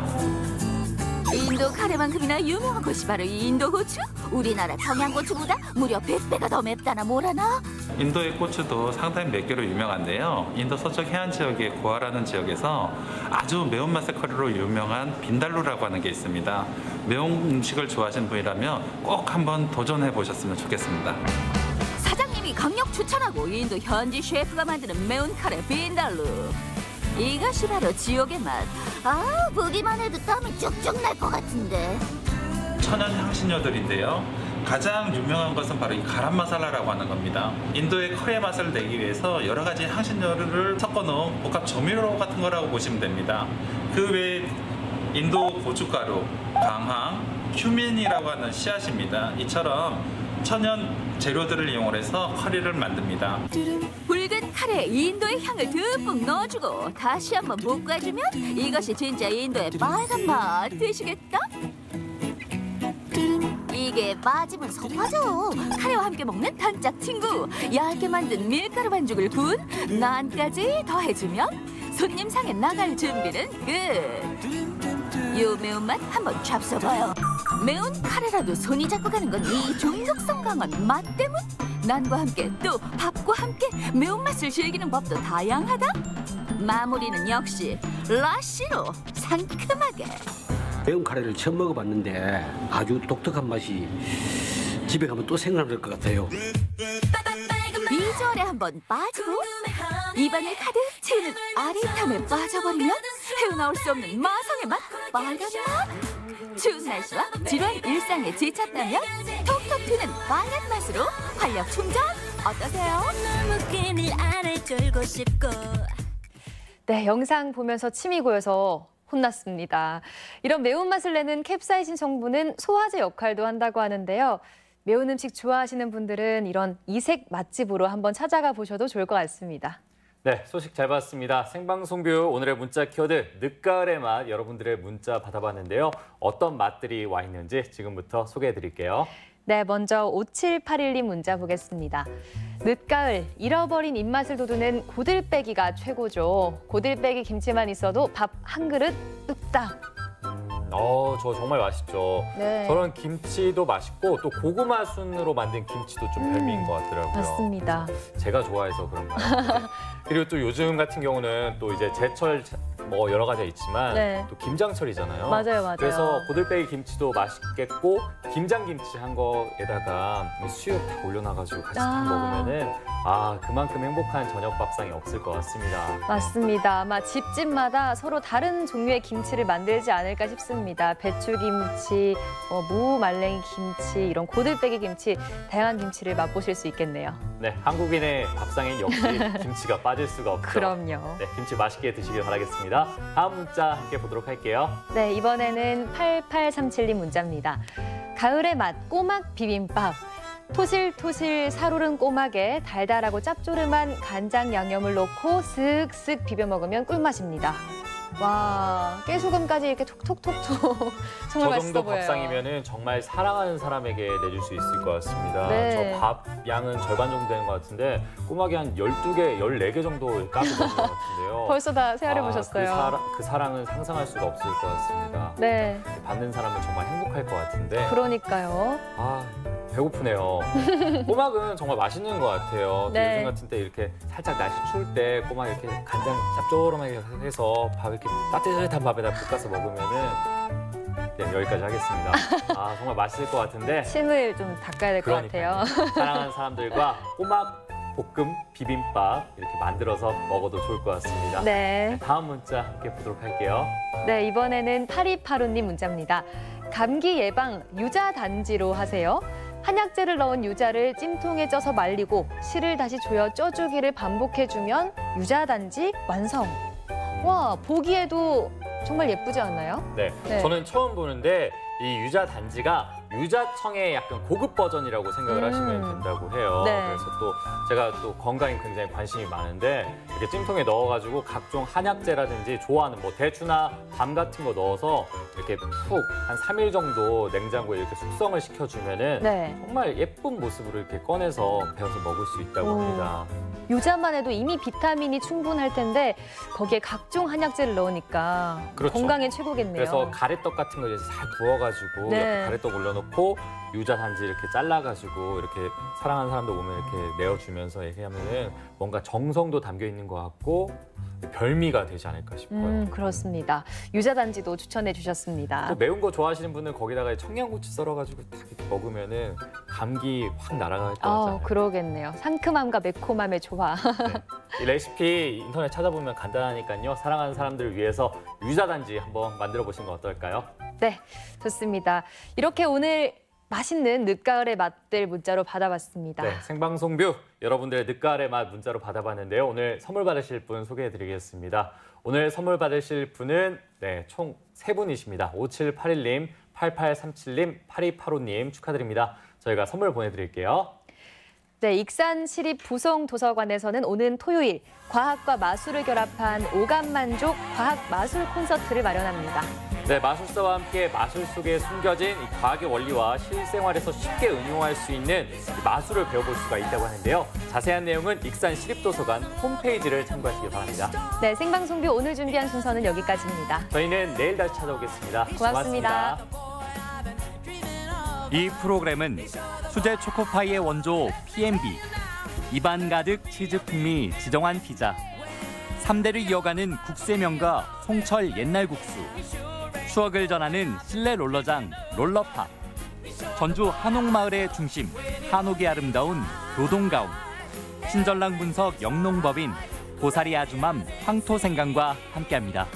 인도 카레만큼이나 유명한 곳이 바로 인도 고추? 우리나라 평양고추보다 무려 100배가 더 맵다나 뭐라나? 인도의 고추도 상당히 맵기로 유명한데요. 인도 서쪽 해안 지역의 고아라는 지역에서 아주 매운맛의 커리로 유명한 빈달루라고 하는 게 있습니다. 매운 음식을 좋아하시는 분이라면 꼭 한번 도전해 보셨으면 좋겠습니다. 사장님이 강력 추천하고 인도 현지 셰프가 만드는 매운 카레 빈달루. 이것이 바로 지옥의 맛. 보기만 해도 땀이 쭉쭉 날 것 같은데. 천연 향신료들인데요. 가장 유명한 것은 바로 이 가람 마살라라고 하는 겁니다. 인도의 커리의 맛을 내기 위해서 여러 가지 향신료를 섞어 놓은 복합 조미료 같은 거라고 보시면 됩니다. 그 외에 인도 고춧가루, 강황, 큐민이라고 하는 씨앗입니다. 이처럼 천연 재료들을 이용해서 커리를 만듭니다. 붉은 카레에 인도의 향을 듬뿍 넣어주고 다시 한번 볶아주면 이것이 진짜 인도의 빨간 맛. 드시겠다? 이게 빠지면 속아져. 카레와 함께 먹는 단짝 친구. 얇게 만든 밀가루 반죽을 구운 난까지 더해주면 손님 상에 나갈 준비는 끝. 요 매운맛 한번 잡숴봐요. 매운 카레라도 손이 잡고 가는 건 이 중독성 강한 맛 때문? 난과 함께 또 밥과 함께 매운맛을 즐기는 법도 다양하다. 마무리는 역시 라시로 상큼하게. 매운 카레를 처음 먹어봤는데 아주 독특한 맛이 집에 가면 또 생각날 것 같아요. 비주얼에 한번 빠지고 입안을 가득 채우는 아릿함에 빠져버리면 헤어나올 수 없는 마성의 맛, 빨간 맛. 추운 날씨와 지루한 일상에 지쳤다면 톡톡 튀는 빨간 맛으로 활력 충전 어떠세요? 네, 영상 보면서 침이 고여서 혼났습니다. 이런 매운맛을 내는 캡사이신 성분은 소화제 역할도 한다고 하는데요. 매운 음식 좋아하시는 분들은 이런 이색 맛집으로 한번 찾아가 보셔도 좋을 것 같습니다. 네, 소식 잘 봤습니다. 생방송 뷰 오늘의 문자 키워드 늦가을의 맛 여러분들의 문자 받아봤는데요. 어떤 맛들이 와 있는지 지금부터 소개해드릴게요. 네, 먼저 5781님 문자 보겠습니다. 늦가을, 잃어버린 입맛을 돋우는 고들빼기가 최고죠. 고들빼기 김치만 있어도 밥 한 그릇 뚝딱. 저 정말 맛있죠. 네. 저런 김치도 맛있고 또 고구마 순으로 만든 김치도 좀 별미인 것 같더라고요. 맞습니다. 제가 좋아해서 그런가요? 그리고 또 요즘 같은 경우는 또 이제 제철 뭐 여러 가지가 있지만 네. 또 김장철이잖아요. 맞아요. 그래서 고들빼기 김치도 맛있겠고 김장김치 한 거에다가 수육 딱 올려놔가지고 같이 딱 먹으면은 그만큼 행복한 저녁 밥상이 없을 것 같습니다. 맞습니다. 아마 집집마다 서로 다른 종류의 김치를 만들지 않을까 싶습니다. 배추김치, 무 말랭이 김치, 이런 고들빼기 김치, 다양한 김치를 맛보실 수 있겠네요. 네, 한국인의 밥상엔 역시 김치가 빠질 수가 없죠. 그럼요. 네, 김치 맛있게 드시길 바라겠습니다. 다음 문자 함께 보도록 할게요. 네, 이번에는 8837님 문자입니다. 가을의 맛 꼬막 비빔밥. 토실토실 살오른 꼬막에 달달하고 짭조름한 간장 양념을 넣고 슥슥 비벼 먹으면 꿀맛입니다. 와, 깨소금까지 이렇게 톡톡톡톡 정말 맛있어 정도 보여요. 밥상이면은 정말 사랑하는 사람에게 내줄 수 있을 것 같습니다. 네. 저 밥 양은 절반 정도 되는 것 같은데 꼬막이 한 12개, 14개 정도 까고 되는 것 같은데요. 벌써 다 세알해 보셨어요. 그 사랑은 상상할 수가 없을 것 같습니다. 네. 받는 사람은 정말 행복할 것 같은데. 그러니까요. 배고프네요. 꼬막은 정말 맛있는 것 같아요. 네. 요즘 같은 때 이렇게 살짝 날씨 추울 때 꼬막 이렇게 간장 짭조름하게 해서 밥 이렇게 따뜻한 밥에다 볶아서 먹으면은 네, 여기까지 하겠습니다. 정말 맛있을 것 같은데. 침을 좀 닦아야 될 것 같아요. 사랑하는 사람들과 꼬막 볶음 비빔밥 이렇게 만들어서 먹어도 좋을 것 같습니다. 네. 다음 문자 함께 보도록 할게요. 네, 이번에는 8285님 문자입니다. 감기 예방 유자단지로 하세요. 한약재를 넣은 유자를 찜통에 쪄서 말리고 실을 다시 조여 쪄주기를 반복해주면 유자단지 완성. 와, 보기에도 정말 예쁘지 않나요? 네, 저는 처음 보는데 이 유자단지가 유자청의 약간 고급 버전이라고 생각을 하시면 된다고 해요. 네. 그래서 또 제가 또 건강에 굉장히 관심이 많은데 이렇게 찜통에 넣어가지고 각종 한약재라든지 좋아하는 뭐 대추나 밤 같은 거 넣어서 이렇게 푹 한 3일 정도 냉장고에 이렇게 숙성을 시켜주면은 정말 예쁜 모습으로 이렇게 꺼내서 베어서 먹을 수 있다고 합니다. 유자만 해도 이미 비타민이 충분할 텐데 거기에 각종 한약재를 넣으니까 건강에 최고겠네요. 그래서 가래떡 같은 거 이제 잘 구워가지고 옆에 가래떡 올려놓고 유자 단지 이렇게 잘라가지고 이렇게 사랑하는 사람들 오면 이렇게 내어주면서 이렇게 하면은 뭔가 정성도 담겨 있는 것 같고 별미가 되지 않을까 싶어요. 그렇습니다. 유자 단지도 추천해 주셨습니다. 또 매운 거 좋아하시는 분은 거기다가 청양고추 썰어가지고 딱 이렇게 먹으면은 감기 확 날아갈 것 같잖아요. 그러겠네요. 상큼함과 매콤함의 조화. 이 레시피 인터넷 찾아보면 간단하니까요. 사랑하는 사람들을 위해서 유자 단지 한번 만들어 보신 건 어떨까요? 네, 좋습니다. 이렇게 오늘 맛있는 늦가을의 맛들 문자로 받아봤습니다. 네, 생방송 뷰 여러분들의 늦가을의 맛 문자로 받아봤는데요. 오늘 선물 받으실 분 소개해드리겠습니다. 오늘 선물 받으실 분은 총 3분이십니다. 5781님, 8837님, 8285님 축하드립니다. 저희가 선물 보내드릴게요. 네, 익산시립 부성도서관에서는 오는 토요일 과학과 마술을 결합한 오감만족 과학마술 콘서트를 마련합니다. 네, 마술사와 함께 마술 속에 숨겨진 이 과학의 원리와 실생활에서 쉽게 응용할 수 있는 마술을 배워볼 수가 있다고 하는데요. 자세한 내용은 익산시립도서관 홈페이지를 참고하시기 바랍니다. 네, 생방송비 오늘 준비한 순서는 여기까지입니다. 저희는 내일 다시 찾아오겠습니다. 고맙습니다. 이 프로그램은 수제 초코파이의 원조 PMB, 입안 가득 치즈 풍미 지정한 피자, 3대를 이어가는 국세명가 송철 옛날국수, 추억을 전하는 실내 롤러장 롤러팝, 전주 한옥마을의 중심 한옥이 아름다운 교동가움, 신전랑 분석 영농법인 고사리 아주맘 황토생강과 함께합니다.